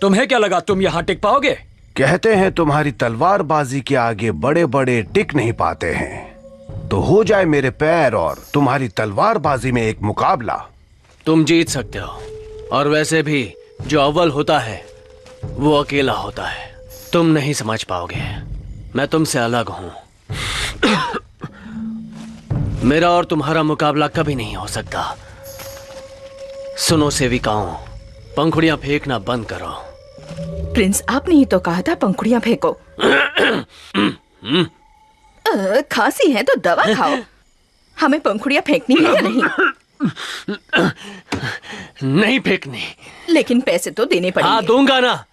तुम्हें क्या लगा तुम यहाँ टिक पाओगे? कहते हैं तुम्हारी तलवारबाजी के आगे बड़े बड़े टिक नहीं पाते हैं। तो हो जाए मेरे पैर और तुम्हारी तलवारबाजी में एक मुकाबला। तुम जीत सकते हो, और वैसे भी जो अव्वल होता है वो अकेला होता है। तुम नहीं समझ पाओगे, मैं तुमसे अलग हूं। मेरा और तुम्हारा मुकाबला कभी नहीं हो सकता। सुनो सेविकाओं, पंखुड़ियां फेंकना बंद करो। प्रिंस, आपने ही तो कहा था पंखुड़ियां फेंको। खांसी है तो दवा खाओ। हमें पंखुड़ियां फेंकनी है या नहीं? नहीं फेंकनी। लेकिन पैसे तो देने पड़ेंगे। हाँ, दूंगा ना।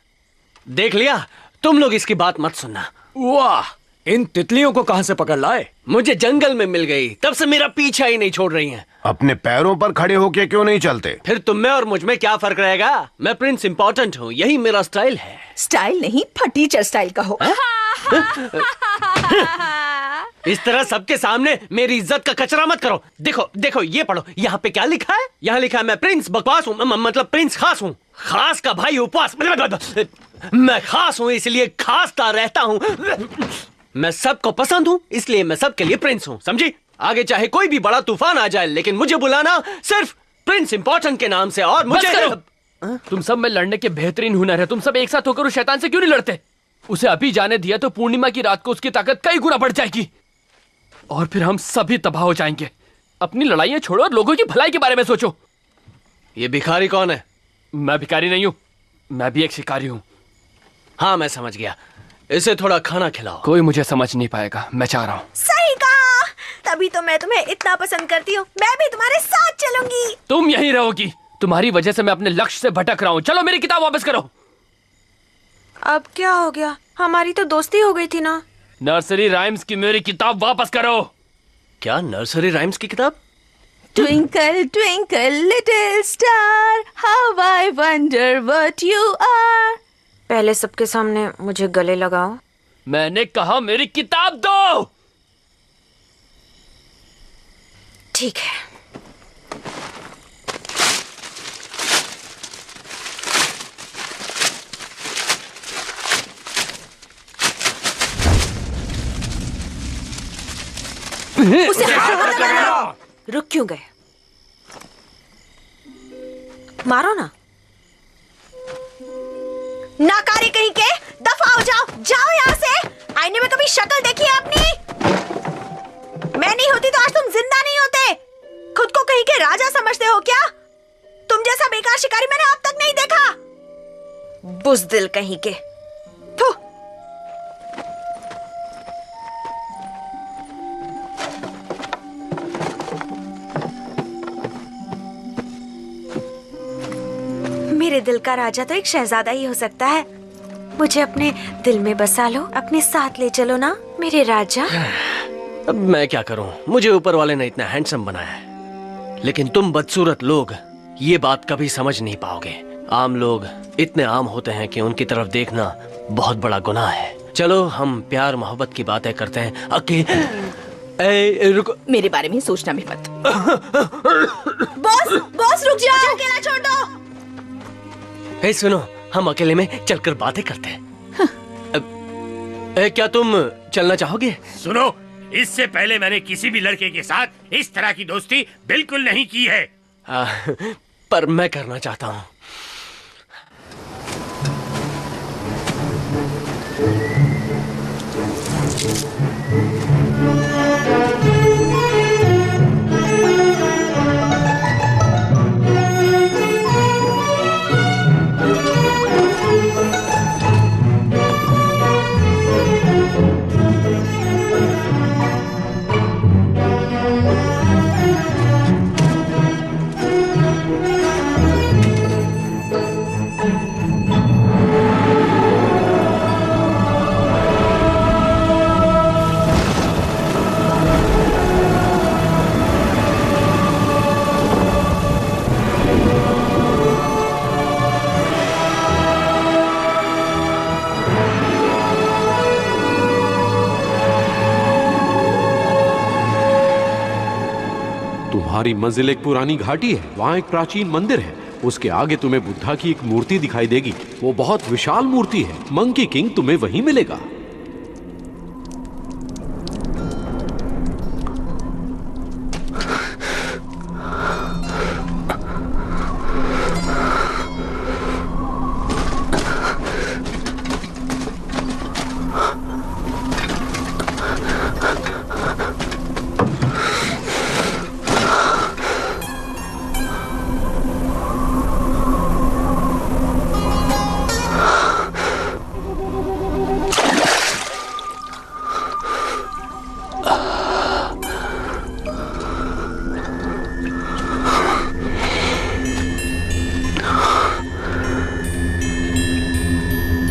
देख लिया, तुम लोग इसकी बात मत सुनना। वाह, इन तितलियों को कहां से पकड़ लाए? मुझे जंगल में मिल गई, तब से मेरा पीछा ही नहीं छोड़ रही हैं। अपने पैरों पर खड़े होके क्यों नहीं चलते? फिर तुम में और मुझ में क्या फर्क रहेगा? मैं प्रिंस इम्पोर्टेंट हूँ, यही मेरा स्टाइल है। स्टाइल नहीं, फटीचर स्टाइल कहो। इस तरह सबके सामने मेरी इज्जत का कचरा मत करो। देखो देखो, ये पढ़ो, यहाँ पे क्या लिखा है? यहाँ लिखा है मैं प्रिंस बकवास हूँ, मतलब प्रिंस खास हूँ। खास का भाई उपवास। मैं खास हूँ इसलिए खासता रहता हूँ। मैं सबको पसंद हूँ इसलिए मैं सबके लिए प्रिंस हूँ, समझी? आगे चाहे कोई भी बड़ा तूफान आ जाए, लेकिन मुझे बुलाना सिर्फ प्रिंस इम्पोर्टेंट के नाम से। और मुझे तुम सब में लड़ने के बेहतरीन हुनर है। तुम सब एक साथ होकर उस शैतान से क्यों नहीं लड़ते? उसे अभी जाने दिया तो पूर्णिमा की रात को उसकी ताकत कई गुना बढ़ जाएगी और फिर हम सभी तबाह हो जाएंगे। अपनी लड़ाइयां छोड़ो और लोगों की भलाई के बारे में सोचो। ये भिखारी कौन है? मैं भिखारी नहीं हूँ, मैं भी एक शिकारी हूँ। हाँ, मैं समझ गया। इसे थोड़ा खाना खिलाओ। कोई मुझे समझ नहीं पाएगा, मैं चाह रहा हूँ। सही कहा, तभी तो मैं तुम्हें इतना पसंद करती हूँ। मैं भी तुम्हारे साथ चलूंगी। तुम यहीं रहोगी। तुम्हारी वजह से मैं अपने लक्ष्य से भटक रहा हूँ। चलो मेरी किताब वापस करो। अब क्या हो गया? हमारी तो दोस्ती हो गई थी ना। नर्सरी राइम्स की मेरी किताब वापस करो। क्या नर्सरी राइम्स की किताब? Twinkle, twinkle, little star, how I wonder what you are. पहले सबके सामने मुझे गले लगाओ। मैंने कहा मेरी किताब दो। ठीक है। उसे रुक क्यों गए? मारो ना। नाकारी कहीं के, दफा हो जाओ, जाओ यहाँ से। आईने में कभी शक्ल देखी है अपनी? मैं नहीं होती तो आज तुम जिंदा नहीं होते। खुद को कहीं के राजा समझते हो क्या? तुम जैसा बेकार शिकारी मैंने अब तक नहीं देखा। बुज़दिल कहीं के। थू। मेरे दिल का राजा तो एक शहजादा ही हो सकता है। मुझे अपने दिल में बसा लो, अपने साथ ले चलो ना मेरे राजा। अब मैं क्या करूं? मुझे ऊपर वाले ने इतना हैंडसम बनाया है, लेकिन तुम बदसूरत लोग ये बात कभी समझ नहीं पाओगे। आम लोग इतने आम होते हैं कि उनकी तरफ देखना बहुत बड़ा गुनाह है। चलो हम प्यार मोहब्बत की बातें करते हैं। रुको, मेरे बारे में सोचना भी मत। बॉस रुक जाओ, अकेला छोड़ दो। हे सुनो, हम अकेले में चलकर बातें करते हैं। क्या तुम चलना चाहोगे? सुनो, इससे पहले मैंने किसी भी लड़के के साथ इस तरह की दोस्ती बिल्कुल नहीं की है। पर मैं करना चाहता हूँ। तुम्हारी मंजिल एक पुरानी घाटी है, वहाँ एक प्राचीन मंदिर है। उसके आगे तुम्हें बुद्धा की एक मूर्ति दिखाई देगी। वो बहुत विशाल मूर्ति है। मंकी किंग तुम्हें वहीं मिलेगा।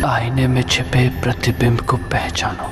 आईने में छिपे प्रतिबिंब को पहचानो।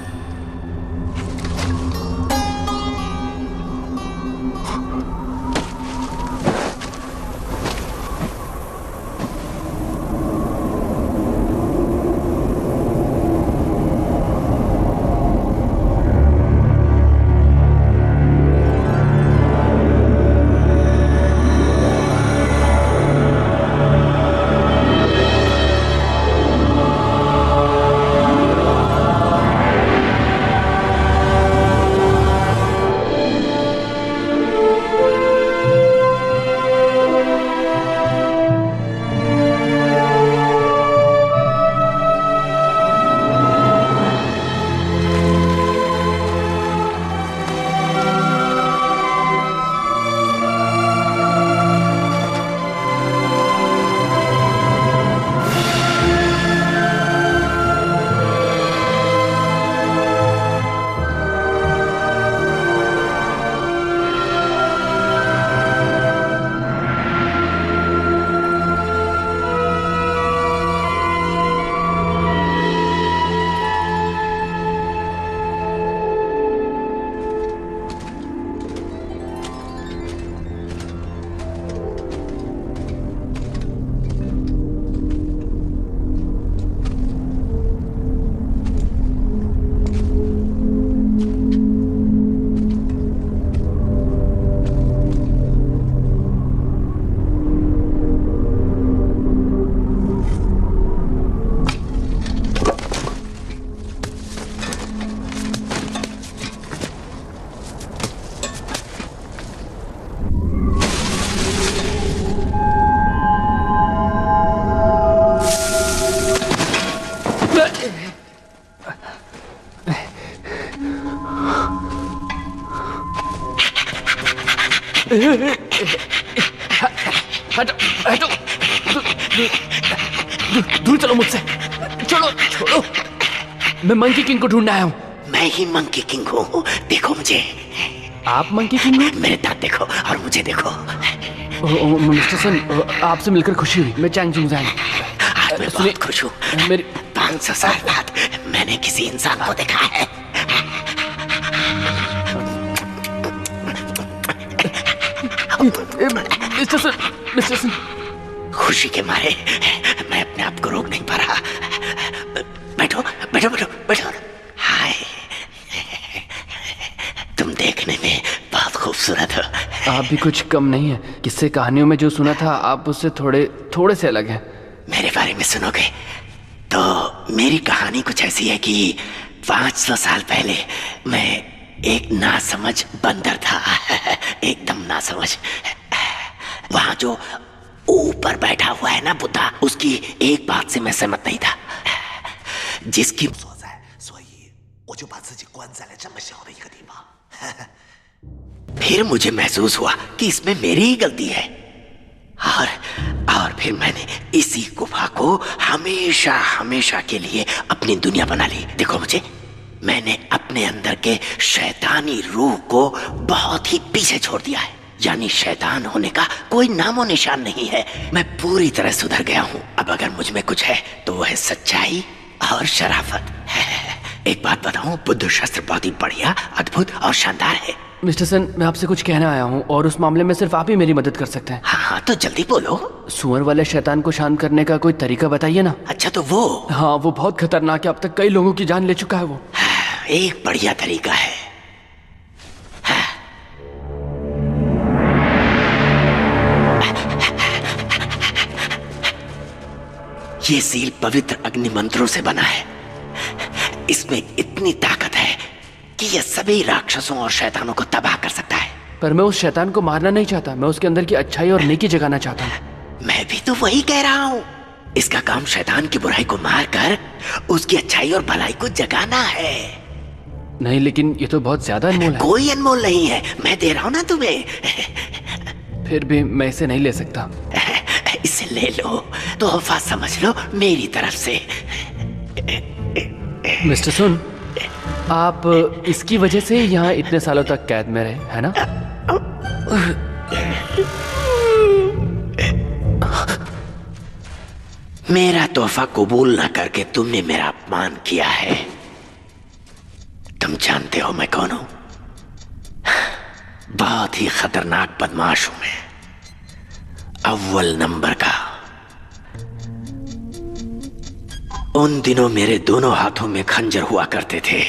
हटो हटो, दूर चलो मुझसे, चलो छोड़ो। मैं मंकी किंग को ढूंढने आया हूँ। मैं ही मंकी किंग हूँ, देखो मुझे। आप मंकी किंग हो? मेरे दांत देखो और मुझे देखो। मिस्टर सन, आपसे मिलकर खुशी हुई। मैं चैंग चुंग जैंग। आज मैं बहुत खुश हूँ। मेरी 500 साल बाद मैंने किसी इंसान को देखा है। मिस्टर सन, खुशी के मारे मैं अपने आप को रोक नहीं पा रहा। बैठो बैठो बैठो बैठो। हाय, तुम देखने में बहुत खूबसूरत हो। आप भी कुछ कम नहीं है। किस्से कहानियों में जो सुना था आप उससे थोड़े से अलग हैं। मेरे बारे में सुनोगे तो मेरी कहानी कुछ ऐसी है कि 500 साल पहले मैं एक नासमझ बंदर था। एकदम नासमझ। वहां जो ऊपर बैठा हुआ है ना बुद्धा, उसकी एक बात से मैं सहमत नहीं था। जिसकी फिर मुझे महसूस हुआ कि इसमें मेरी ही गलती है। और फिर मैंने इसी गुफा को हमेशा हमेशा के लिए अपनी दुनिया बना ली। देखो मुझे, मैंने अपने अंदर के शैतानी रूह को बहुत ही पीछे छोड़ दिया है। यानी शैतान होने का कोई नामो निशान नहीं है। मैं पूरी तरह सुधर गया हूँ। अब अगर मुझ में कुछ है तो वह है सच्चाई और शराफत। एक बात बताऊं, बुद्ध शास्त्र बहुत ही बढ़िया, अद्भुत और शानदार है। मिस्टर सन, मैं आपसे कुछ कहना आया हूँ और उस मामले में सिर्फ आप ही मेरी मदद कर सकते हैं। हाँ तो जल्दी बोलो। सुअर वाले शैतान को शांत करने का कोई तरीका बताइए ना। अच्छा तो वो? हाँ, वो बहुत खतरनाक है। अब तक कई लोगों की जान ले चुका है वो। एक बढ़िया तरीका है। ये सील पवित्र अग्नि मंत्रों से बना है। इसमें इतनी ताकत है कि यह सभी राक्षसों और शैतानों को तबाह कर सकता है। पर मैं उस शैतान को मारना नहीं चाहता। मैं उसके अंदर की अच्छाई और नेकी जगाना चाहता हूँ। मैं भी तो वही कह रहा हूँ। इसका काम शैतान की बुराई को मारकर उसकी अच्छाई और भलाई को जगाना है। नहीं, लेकिन ये तो बहुत ज्यादा अनमोल है। कोई अनमोल नहीं है, मैं दे रहा हूँ ना तुम्हें। फिर भी मैं इसे नहीं ले सकता। इसे ले लो, तोहफा समझ लो मेरी तरफ से। मिस्टर सुन, आप इसकी वजह से यहाँ इतने सालों तक कैद में रहे, है ना? मेरा तोहफा कबूल न करके तुमने मेरा अपमान किया है। तुम जानते हो मैं कौन हूं? बहुत ही खतरनाक बदमाश हूं मैं, अव्वल नंबर का। उन दिनों मेरे दोनों हाथों में खंजर हुआ करते थे।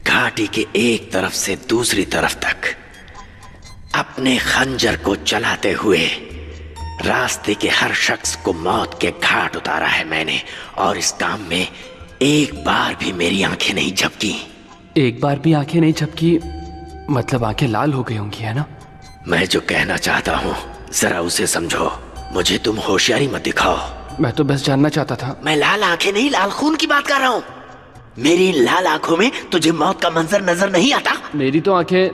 घाटी के एक तरफ से दूसरी तरफ तक अपने खंजर को चलाते हुए रास्ते के हर शख्स को मौत के घाट उतारा है मैंने। और इस काम में एक बार भी मेरी आंखें नहीं झपकी। एक बार भी आंखें नहीं झपकी मतलब आंखें लाल हो गई होंगी, है ना? मैं जो कहना चाहता हूँ जरा उसे समझो। मुझे तुम होशियारी मत दिखाओ। मैं तो बस जानना चाहता था। मैं लाल आंखें नहीं, लाल खून की बात कर रहा हूँ। मेरी लाल आंखों में तुझे मौत का मंजर नजर नहीं आता? मेरी तो आंखें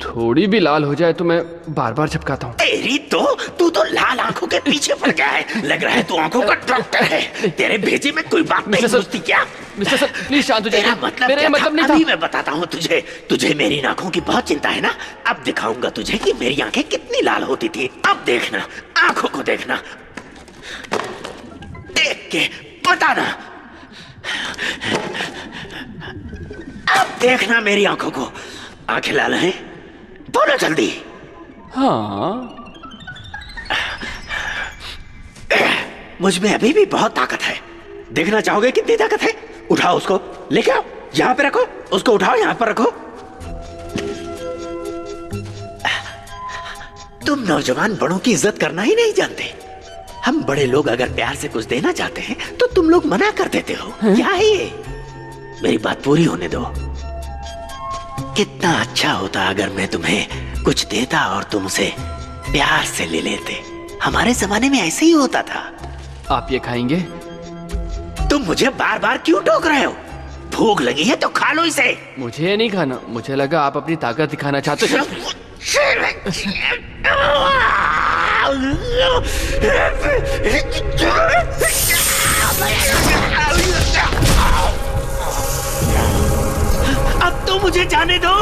थोड़ी भी लाल हो जाए तो मैं बार बार झपकाता हूँ। तेरी तो तू तो लाल आंखों के पीछे पड़ गया है। लग रहा है तू आंखों का डॉक्टर है। तेरे भेजे में कोई बात नहीं घुसती क्या? मिस्टर सर प्लीज शांत हो जाइए। मेरा मतलब नहीं था। अभी मैं बताता हूँ तुझे। तुझे मेरी आंखों की बहुत चिंता है ना? अब दिखाऊंगा तुझे कि मेरी आंखें कितनी लाल होती थी। अब देखना, आंखों को देखना, देख के बताना। अब देखना मेरी आंखों को। आंखें लाल हैं? बोलो जल्दी। हाँ, मुझ में अभी भी बहुत ताकत है। देखना चाहोगे कितनी ताकत है? उठाओ उसको, लेके आओ, यहाँ पे रखो। उसको उठाओ, यहाँ पर रखो। तुम नौजवान बड़ों की इज्जत करना ही नहीं जानते। हम बड़े लोग अगर प्यार से कुछ देना चाहते हैं तो तुम लोग मना कर देते हो। क्या है ये? मेरी बात पूरी होने दो। कितना अच्छा होता अगर मैं तुम्हें कुछ देता और तुम उसे प्यार से ले लेते। हमारे जमाने में ऐसे ही होता था। आप ये खाएंगे? तुम मुझे बार बार क्यों टोक रहे हो? भूख लगी है तो खा लो इसे। मुझे नहीं खाना। मुझे लगा आप अपनी ताकत दिखाना चाहते हो। अब तो मुझे जाने दो।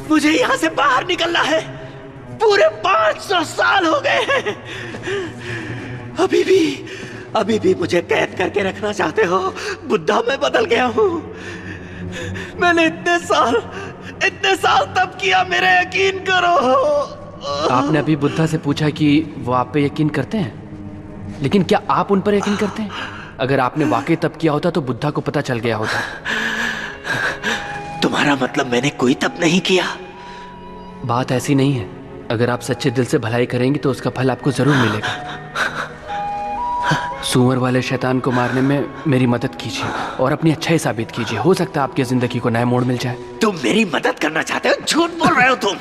मुझे यहाँ से बाहर निकलना है। पूरे 500 साल हो गए हैं। अभी भी मुझे कैद करके रखना चाहते हो? बुद्धा मैं बदल गया हूँ। मैंने इतने साल तब किया, मेरे यकीन करो। आपने अभी बुद्धा से पूछा कि वो आप पे यकीन करते हैं, लेकिन क्या आप उन पर यकीन करते हैं? अगर आपने वाकई तब किया होता तो बुद्धा को पता चल गया होता। तुम्हारा मतलब मैंने कोई तप नहीं किया? बात ऐसी नहीं है। अगर आप सच्चे दिल से भलाई करेंगे तो उसका फल आपको जरूर मिलेगा। सुअर वाले शैतान को मारने में मेरी मदद कीजिए और अपनी अच्छाई साबित कीजिए। हो सकता है आपकी जिंदगी को नया मोड़ मिल जाए। तुम मेरी मदद करना चाहते हो? झूठ बोल रहे हो तुम।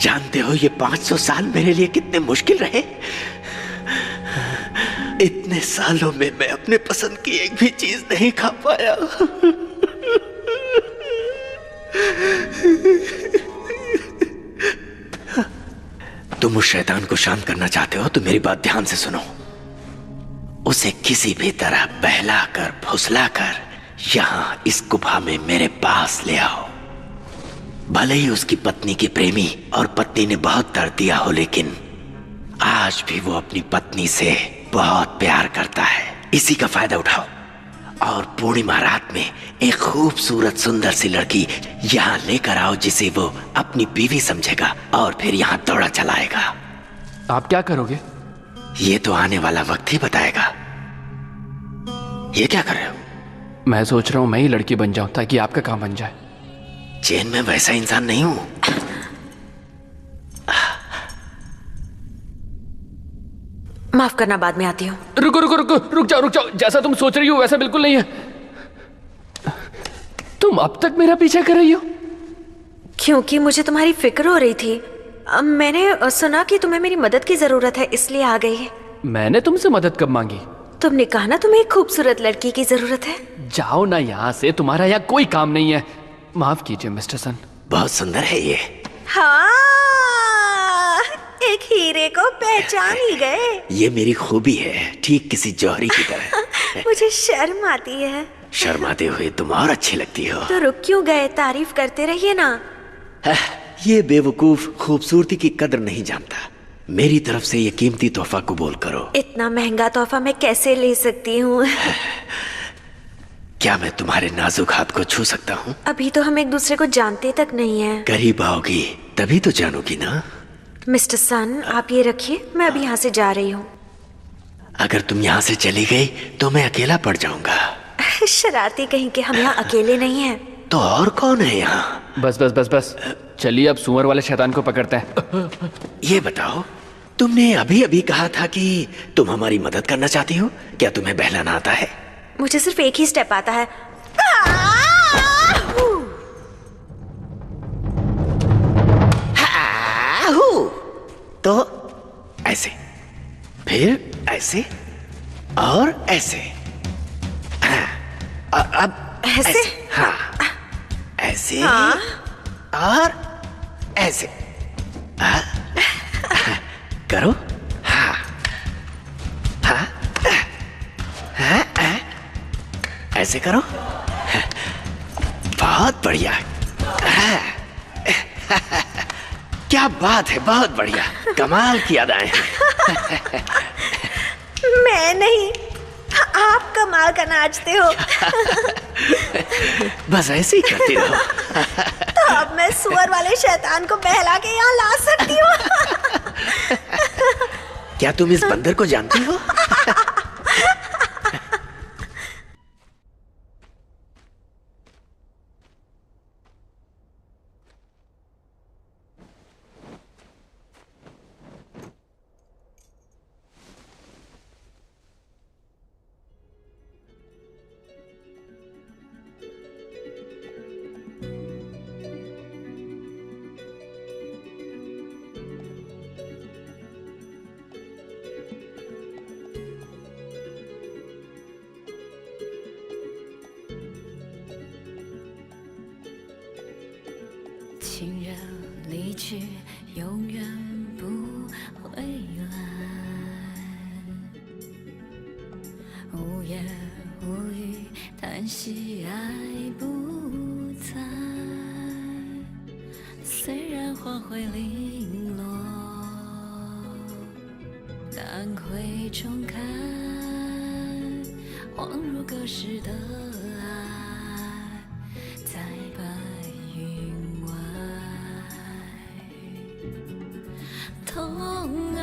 जानते हो ये 500 साल मेरे लिए कितने मुश्किल रहे? इतने सालों में मैं अपने पसंद की एक भी चीज नहीं खा पाया। तुम उस शैतान को शांत करना चाहते हो तो मेरी बात ध्यान से सुनो। उसे किसी भी तरह बहलाकर फुसलाकर यहां इस गुफा में मेरे पास ले आओ। भले ही उसकी पत्नी के प्रेमी और पत्नी ने बहुत दर्द दिया हो, लेकिन आज भी वो अपनी पत्नी से बहुत प्यार करता है। इसी का फायदा उठाओ और पूर्णिमा रात में एक खूबसूरत सुंदर सी लड़की यहाँ लेकर आओ जिसे वो अपनी बीवी समझेगा और फिर यहाँ दौड़ा चलाएगा। आप क्या करोगे? ये तो आने वाला वक्त ही बताएगा। ये क्या कर रहे हो? मैं सोच रहा हूँ मैं ही लड़की बन जाऊं ताकि आपका काम बन जाए। चैन में वैसा इंसान नहीं हूं। माफ करना, बाद में आती हूँ। रुक जाओ। जैसा तुम सोच रही हो वैसा बिल्कुल नहीं है। तुम अब तक मेरा पीछा कर रही हो? क्योंकि मुझे तुम्हारी फिक्र हो रही थी। मैंने सुना कि तुम्हें मेरी मदद की जरूरत है, इसलिए आ गई। मैंने तुमसे मदद कब मांगी? तुमने कहा ना तुम्हें एक खूबसूरत लड़की की जरूरत है। जाओ ना यहाँ से, तुम्हारा यहाँ कोई काम नहीं है। माफ कीजिए मिस्टर सन। बहुत सुंदर है ये। हाँ, एक हीरे को पहचान ही गए। ये मेरी खूबी है, ठीक किसी जौहरी की तरह। मुझे शर्म आती है। शर्माते हुए तुम और अच्छी लगती हो। तो रुक क्यों गए? तारीफ करते रहिए ना। ये बेवकूफ खूबसूरती की कदर नहीं जानता। मेरी तरफ से ये कीमती तोहफा कबूल करो। इतना महंगा तोहफा मैं कैसे ले सकती हूँ? क्या मैं तुम्हारे नाजुक हाथ को छू सकता हूँ? अभी तो हम एक दूसरे को जानते तक नहीं है। करीब आओगी तभी तो जानोगी ना। मिस्टर सन, आप ये रखिए, मैं अभी यहाँ से जा रही हूँ। अगर तुम यहाँ से चली गई तो मैं अकेला पड़ जाऊंगा। शरारती कहीं के, हम यहाँ अकेले नहीं हैं। तो और कौन है यहाँ? बस। चलिए अब सुअर वाले शैतान को पकड़ते हैं। ये बताओ, तुमने अभी कहा था कि तुम हमारी मदद करना चाहती हो। क्या तुम्हें बहलाना आता है? मुझे सिर्फ एक ही स्टेप आता है। तो ऐसे, फिर ऐसे और ऐसे। अब ऐसे? हाँ, ऐसे हाँ? और ऐसे। करो। हाँ, हाँ, हाँ, ऐसे करो। बहुत बढ़िया। क्या बात है, बहुत बढ़िया, कमाल की अदाएं हैं। मैं नहीं, आप कमाल का नाचते हो। बस ऐसे ही करती रहो। तो अब मैं सुअर वाले शैतान को बहला के यहाँ ला सकती हूँ। क्या तुम इस बंदर को जानती हो? 亲人离去，永远不回来。无言无语，叹息爱不在。虽然花会零落，但会重开。恍如隔世的爱，在白云外。痛爱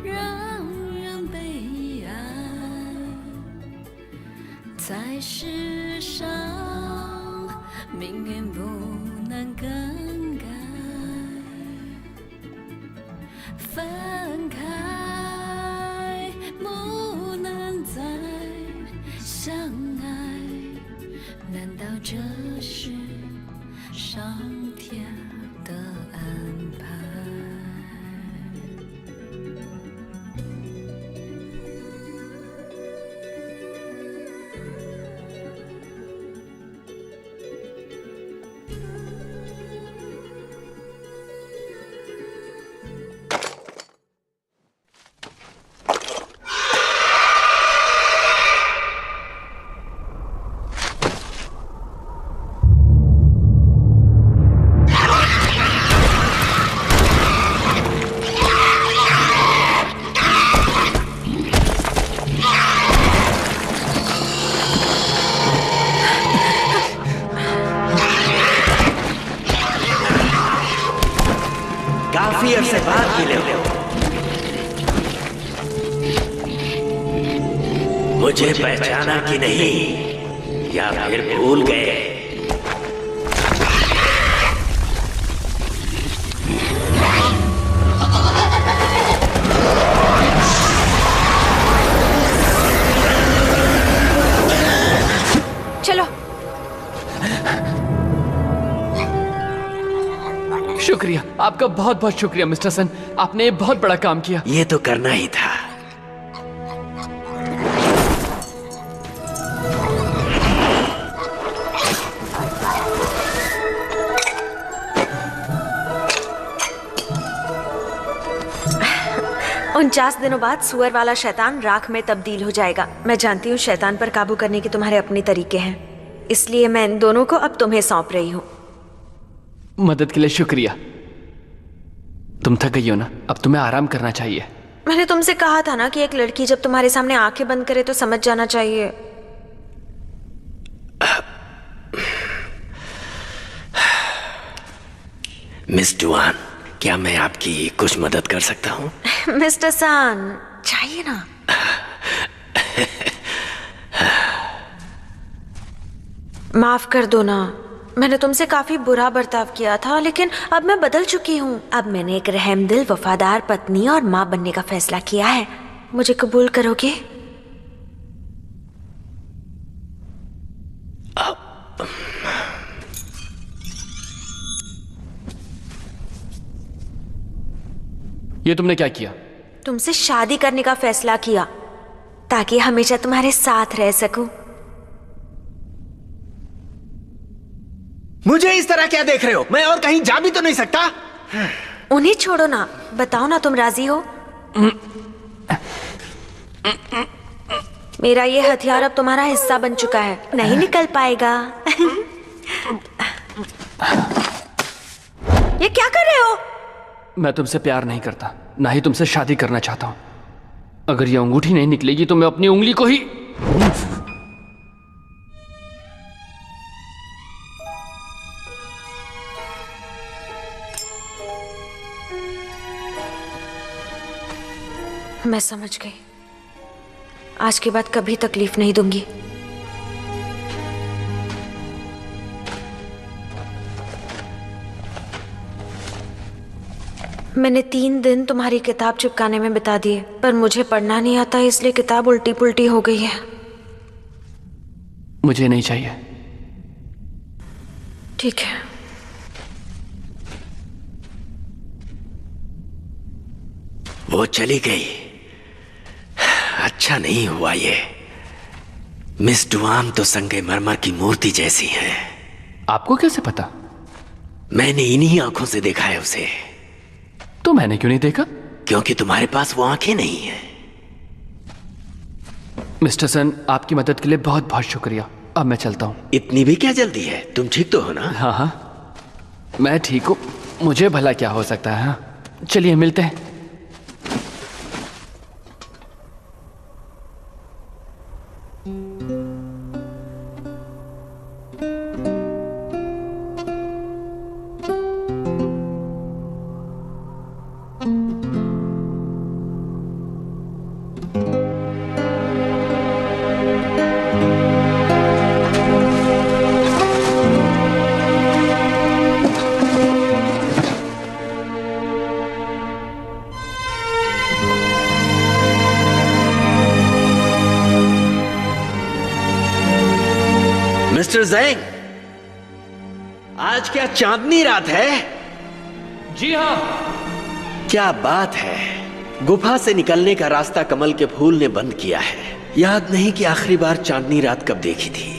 让人悲哀，在世上命运不能更改。分开不能再相爱，难道这是上天的安排？काफी अरसे बाद मिले हो, मुझे पहचाना कि नहीं, या फिर भूल गए? चलो। शुक्रिया, आपका बहुत बहुत शुक्रिया मिस्टर सन, आपने बहुत बड़ा काम किया। ये तो करना ही था। उनचास दिनों बाद सुअर वाला शैतान राख में तब्दील हो जाएगा। मैं जानती हूँ शैतान पर काबू करने के तुम्हारे अपने तरीके हैं, इसलिए मैं इन दोनों को अब तुम्हें सौंप रही हूँ। मदद के लिए शुक्रिया। तुम थक गई हो ना, अब तुम्हें आराम करना चाहिए। मैंने तुमसे कहा था ना कि एक लड़की जब तुम्हारे सामने आंखें बंद करे तो समझ जाना चाहिए। मिस डुआन, क्या मैं आपकी कुछ मदद कर सकता हूँ? मिस्टर सान, चाहिए ना? माफ कर दो ना, मैंने तुमसे काफी बुरा बर्ताव किया था, लेकिन अब मैं बदल चुकी हूँ। अब मैंने एक रहमदिल, वफादार पत्नी और माँ बनने का फैसला किया है। मुझे कबूल करोगे? ये तुमने क्या किया? तुमसे शादी करने का फैसला किया ताकि हमेशा तुम्हारे साथ रह सकूं। मुझे इस तरह क्या देख रहे हो? मैं और कहीं जा भी तो नहीं सकता। उन्हें छोड़ो ना, बताओ ना तुम राजी हो? मेरा ये हथियार अब तुम्हारा हिस्सा बन चुका है, नहीं निकल पाएगा। ये क्या कर रहे हो? मैं तुमसे प्यार नहीं करता, ना ही तुमसे शादी करना चाहता हूं। अगर ये अंगूठी नहीं निकलेगी तो मैं अपनी उंगली को ही... मैं समझ गई। आज के बाद कभी तकलीफ नहीं दूंगी। मैंने 3 दिन तुम्हारी किताब चिपकाने में बिता दिए, पर मुझे पढ़ना नहीं आता, इसलिए किताब उल्टी पुल्टी हो गई है। मुझे नहीं चाहिए। ठीक है। वो चली गई। अच्छा नहीं हुआ ये। मिस डुआन तो संगमरमर की मूर्ति जैसी है। आपको कैसे पता? मैंने इन्हीं आंखों से देखा है उसे। तो मैंने क्यों नहीं देखा? क्योंकि तुम्हारे पास वो आंखें नहीं है। मिस्टर सन, आपकी मदद के लिए बहुत बहुत शुक्रिया। अब मैं चलता हूँ। इतनी भी क्या जल्दी है? तुम ठीक तो हो ना? हाँ हाँ, मैं ठीक हूँ। मुझे भला क्या हो सकता है। हाँ, चलिए मिलते हैं। मिस्टर ज़ैंग, आज क्या चांदनी रात है? जी हाँ। क्या बात है। गुफा से निकलने का रास्ता कमल के फूल ने बंद किया है। याद नहीं कि आखिरी बार चांदनी रात कब देखी थी।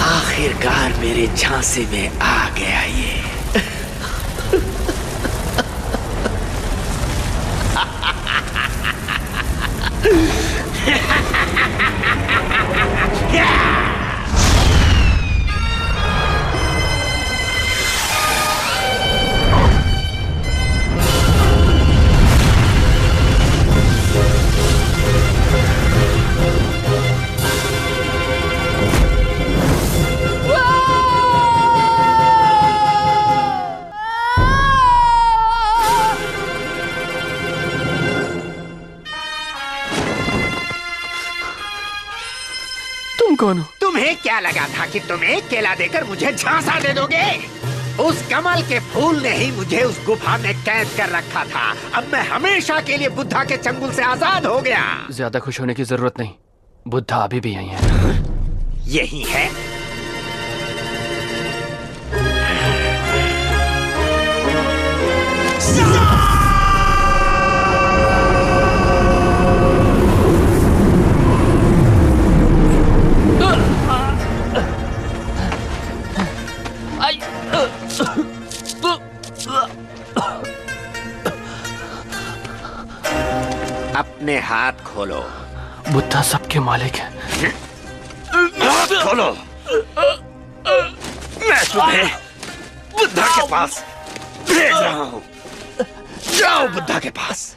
आखिरकार मेरे झांसे में आ गया ये। कौन हो? तुम्हें क्या लगा था कि तुम एक केला देकर मुझे झांसा दे दोगे? उस कमल के फूल ने ही मुझे उस गुफा में कैद कर रखा था। अब मैं हमेशा के लिए बुद्धा के चंगुल से आजाद हो गया। ज्यादा खुश होने की जरूरत नहीं, बुद्धा अभी भी यही है। यही है? अपने हाथ खोलो। बुद्धा सबके मालिक है। हाथ खोलो। मैं तुम्हें बुद्धा के पास भेज रहा हूँ। जाओ बुद्धा के पास।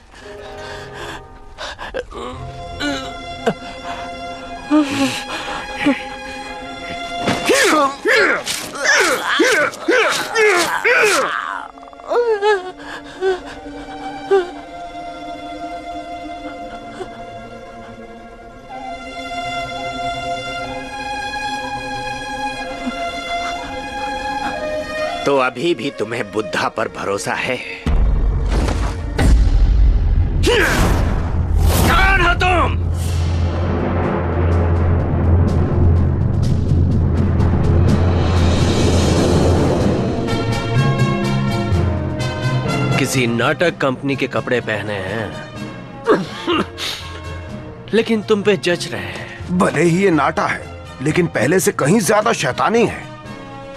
तो अभी भी तुम्हें बुद्धा पर भरोसा है? कौन हो तुम? किसी नाटक कंपनी के कपड़े पहने हैं, लेकिन तुम पे जच रहे हैं। भले ही ये नाटा है, लेकिन पहले से कहीं ज्यादा शैतानी है।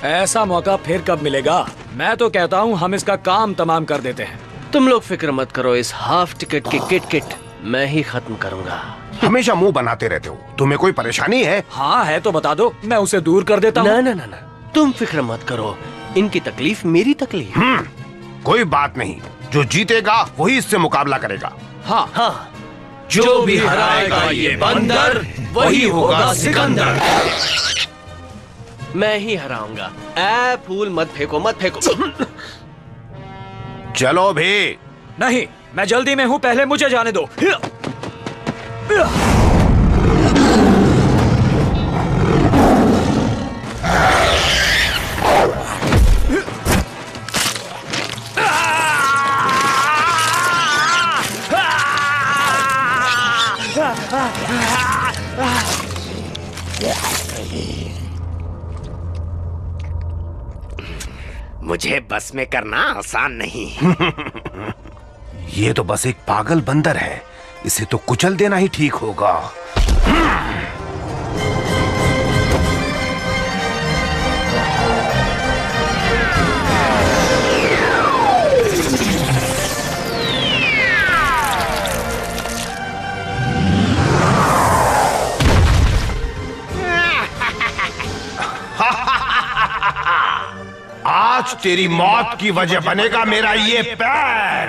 ऐसा मौका फिर कब मिलेगा? मैं तो कहता हूँ हम इसका काम तमाम कर देते हैं। तुम लोग फिक्र मत करो, इस हाफ टिकट की किट मैं ही खत्म करूंगा। हमेशा मुंह बनाते रहते हो, तुम्हें कोई परेशानी है? हाँ है तो बता दो, मैं उसे दूर कर देता हूँ। ना, तुम फिक्र मत करो, इनकी तकलीफ मेरी तकलीफ। कोई बात नहीं, जो जीतेगा वही इससे मुकाबला करेगा। हाँ, जो भी हराएगा ये बंदर, वही होगा सिकंदर। मैं ही हराऊंगा। ऐ फूल मत फेंको, मत फेंको। चलो भी। नहीं, मैं जल्दी में हूँ, पहले मुझे जाने दो। मुझे बस में करना आसान नहीं। ये तो बस एक पागल बंदर है, इसे तो कुचल देना ही ठीक होगा। आज तेरी मौत की वजह बनेगा मेरा ये पैर।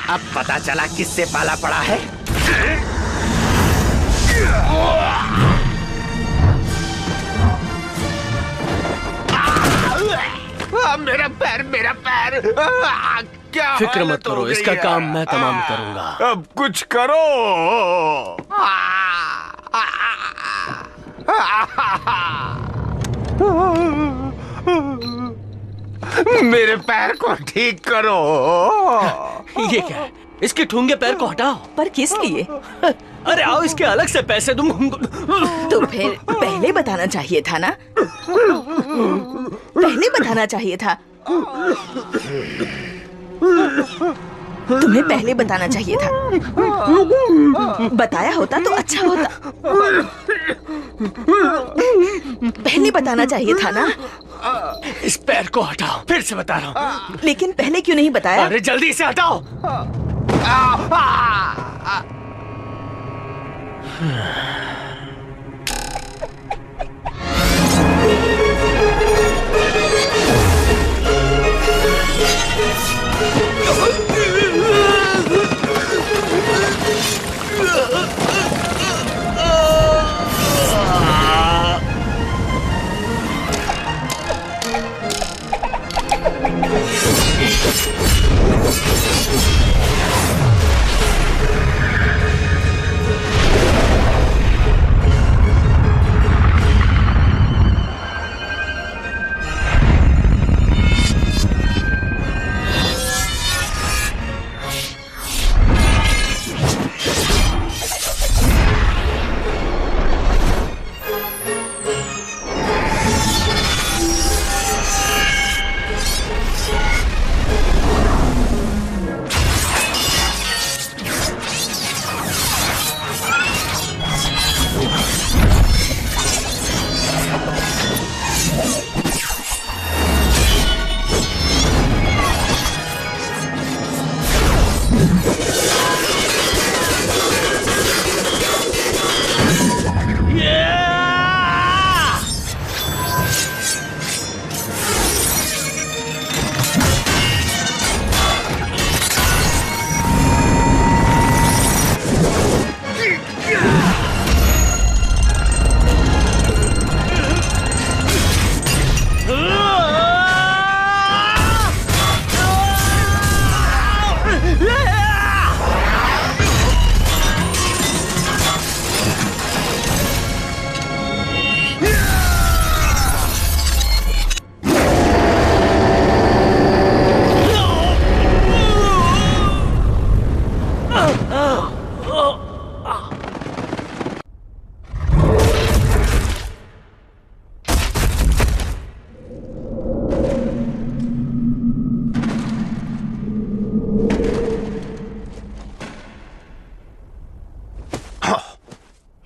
अब पता चला किससे पाला पड़ा है। मेरा पैर, मेरा पैर। क्या फिक्र मत करो, इसका काम मैं तमाम करूंगा। अब कुछ करो। मेरे पैर को ठीक करो। ये क्या है? इसके ठूंगे पैर को हटाओ। पर किस लिए? अरे आओ, इसके अलग से पैसे दूं। तो फिर पहले बताना चाहिए था ना। पहले बताना चाहिए था। तुम्हें पहले बताना चाहिए था। बताया होता तो अच्छा होता। पहले बताना चाहिए था ना। इस पैर को हटाओ, फिर से बता रहा हूँ। लेकिन पहले क्यों नहीं बताया? अरे जल्दी से हटाओ।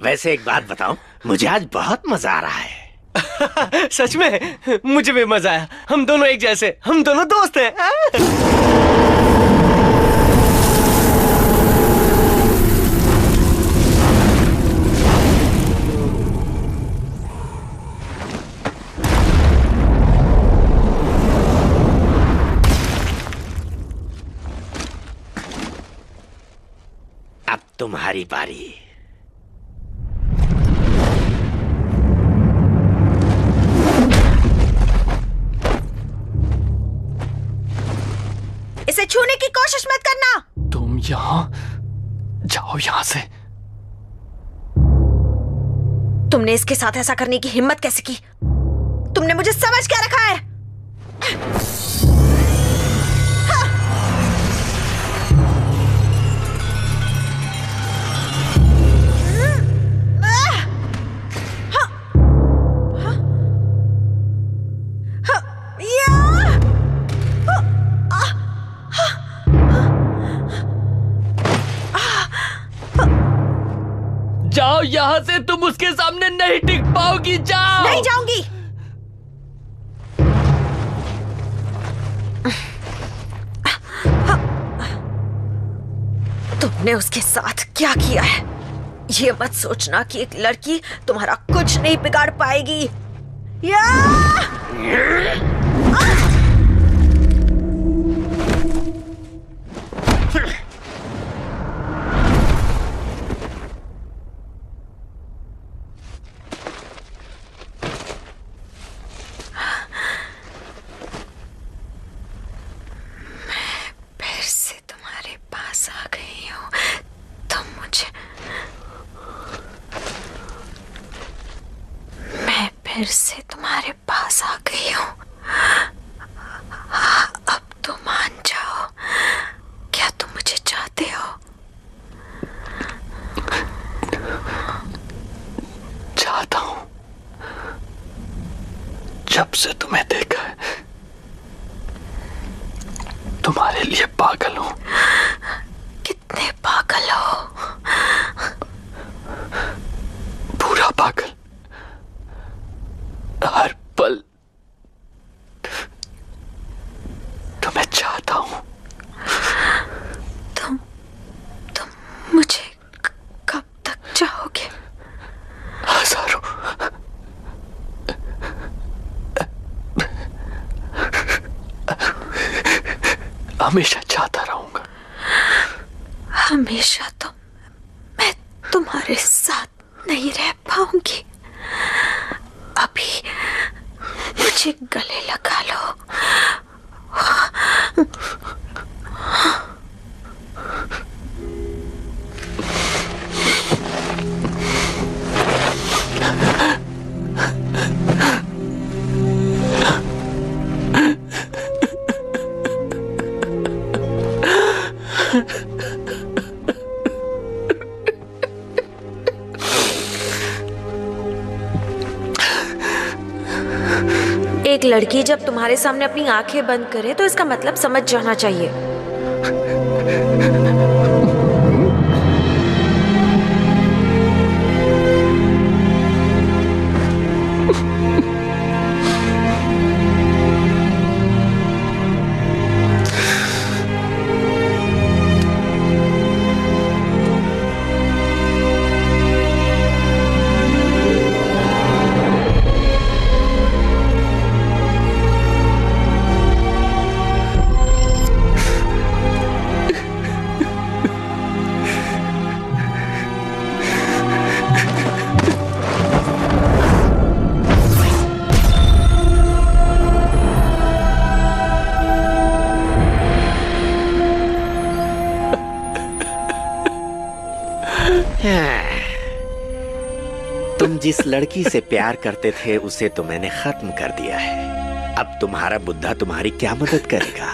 वैसे एक बात बताऊं, मुझे आज बहुत मजा आ रहा है। सच में मुझे भी मजा आया। हम दोनों एक जैसे, हम दोनों दोस्त हैं। तुम्हारी बारी। इसे छूने की कोशिश मत करना। तुम यहाँ जाओ, यहाँ से। तुमने इसके साथ ऐसा करने की हिम्मत कैसे की? तुमने मुझे समझ क्या रखा है? जाओ यहाँ से, तुम उसके सामने नहीं टिक पाओगी। जाओ। नहीं जाऊंगी। तुमने उसके साथ क्या किया है? ये मत सोचना कि एक लड़की तुम्हारा कुछ नहीं बिगाड़ पाएगी। या! फिर से तुम्हारे पास आ गई हूँ। अब तो मान जाओ, क्या तुम मुझे चाहते हो? चाहता हूँ। जब से तुम्हें देखा है, तुम्हारे लिए पागल हूँ। कितने पागल हो? पूरा पागल। हर पल तुम्हें चाहता हूं। तुम मुझे कब तक चाहोगे? हजारों। हमेशा चाहता रहूंगा। हमेशा तो मैं तुम्हारे साथ नहीं रह पाऊंगी। अभी मुझे गले लगा लो। एक लड़की जब तुम्हारे सामने अपनी आंखें बंद करे तो इसका मतलब समझ जाना चाहिए। तुम जिस लड़की से प्यार करते थे उसे तो मैंने खत्म कर दिया है। अब तुम्हारा बुद्धा तुम्हारी क्या मदद करेगा?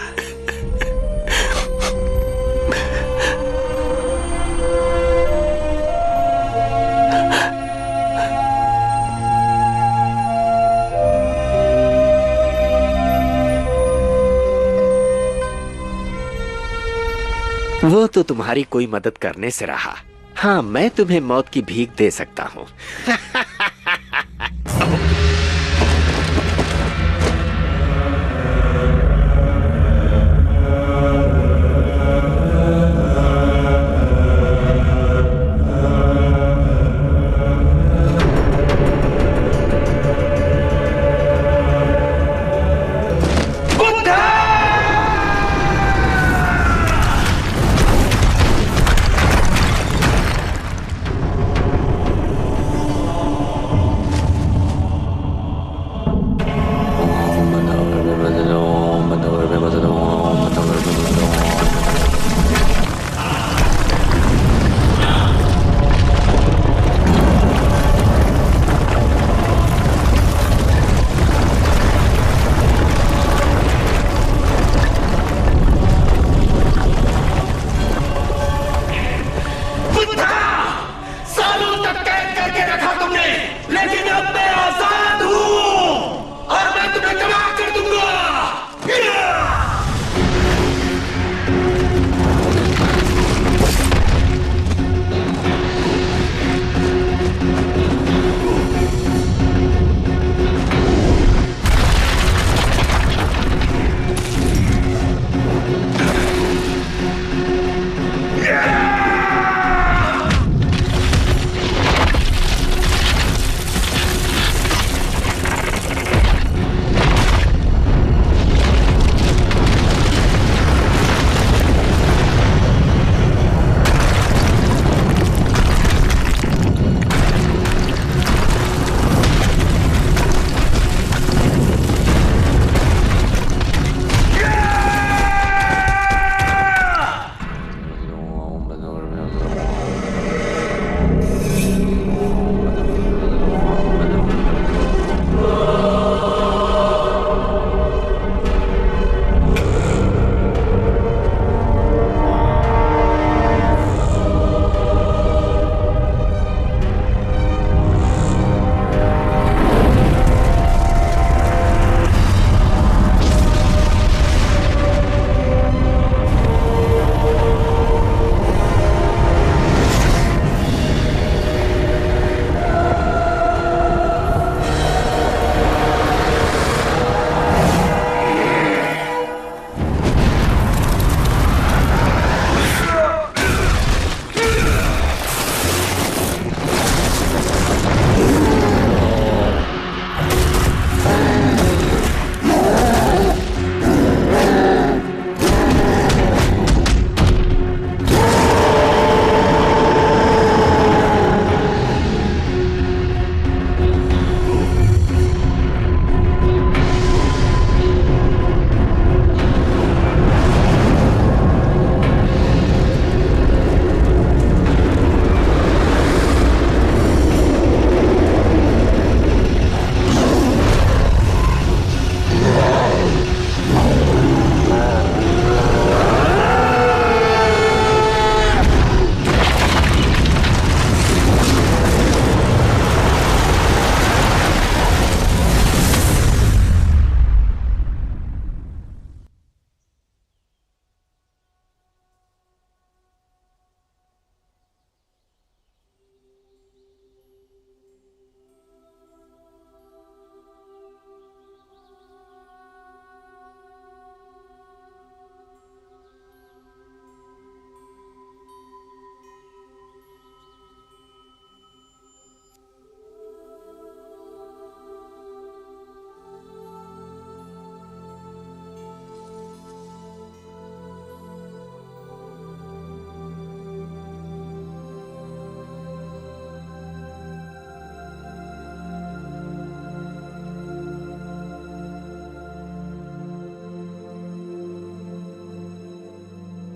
वो तो तुम्हारी कोई मदद करने से रहा। हाँ, मैं तुम्हें मौत की भीख दे सकता हूँ।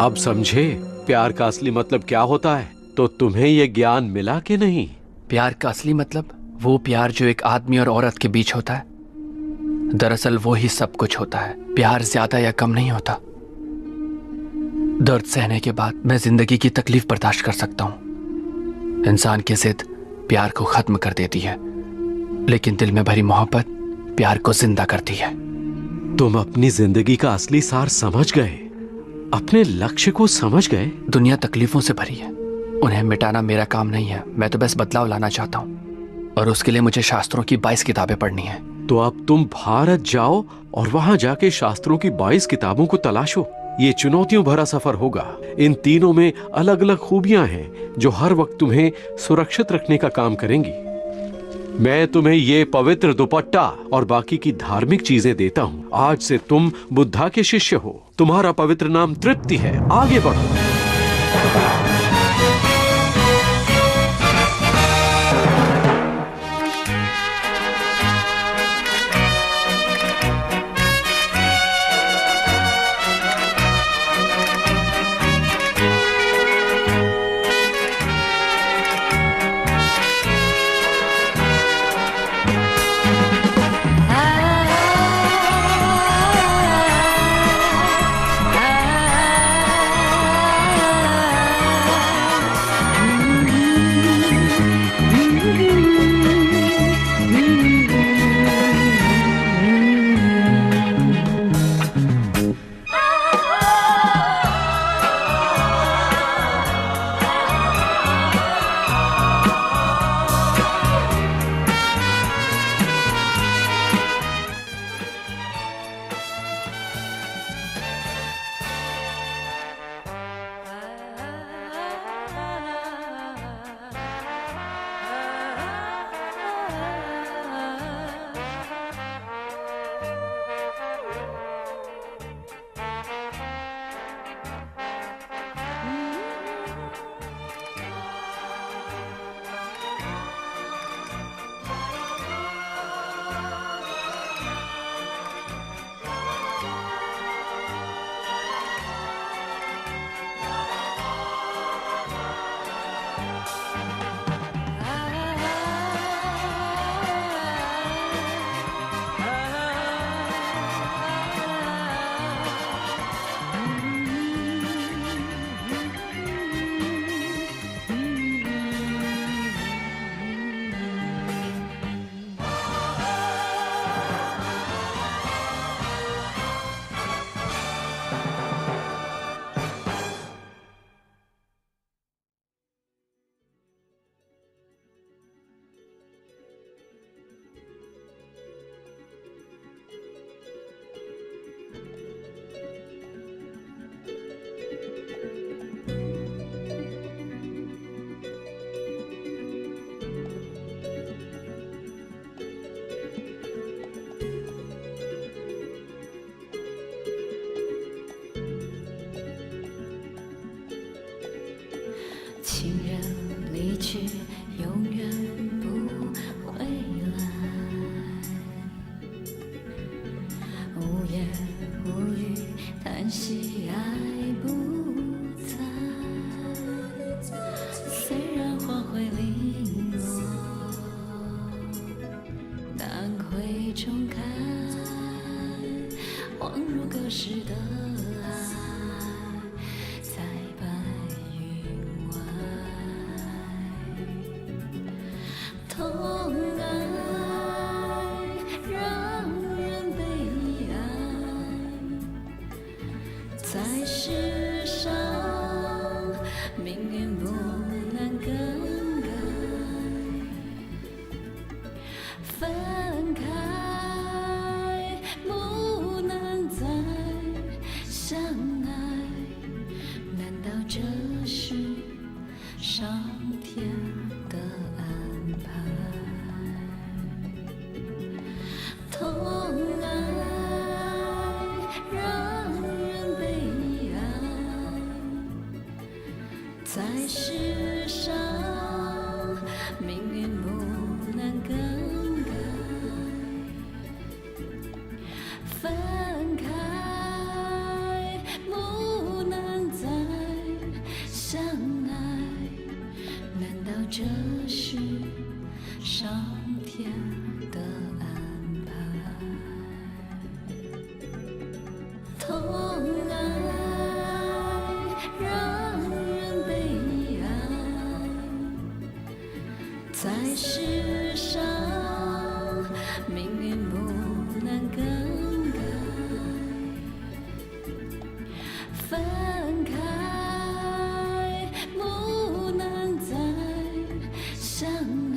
अब समझे प्यार का असली मतलब क्या होता है? तो तुम्हें ये ज्ञान मिला कि नहीं? प्यार का असली मतलब वो प्यार जो एक आदमी और औरत के बीच होता है। दरअसल वो ही सब कुछ होता है। प्यार ज्यादा या कम नहीं होता। दर्द सहने के बाद मैं जिंदगी की तकलीफ बर्दाश्त कर सकता हूं। इंसान की जिद प्यार को खत्म कर देती है, लेकिन दिल में भरी मोहब्बत प्यार को जिंदा करती है। तुम अपनी जिंदगी का असली सार समझ गए, अपने लक्ष्य को समझ गए। दुनिया तकलीफों से भरी है, उन्हें मिटाना मेरा काम नहीं है। मैं तो बस बदलाव लाना चाहता हूँ, और उसके लिए मुझे शास्त्रों की 22 किताबें पढ़नी है। तो अब तुम भारत जाओ और वहां जाके शास्त्रों की 22 किताबों को तलाशो। ये चुनौतियों भरा सफर होगा। इन तीनों में अलग अलग खूबियां हैं जो हर वक्त तुम्हें सुरक्षित रखने का काम करेंगी। मैं तुम्हें ये पवित्र दुपट्टा और बाकी की धार्मिक चीजें देता हूँ। आज से तुम बुद्धा के शिष्य हो। तुम्हारा पवित्र नाम तृप्ति है। आगे बढ़ो।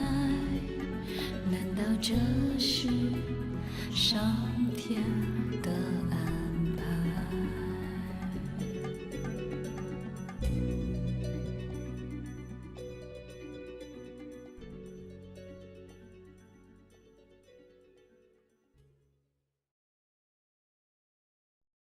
爱，难道这是上天的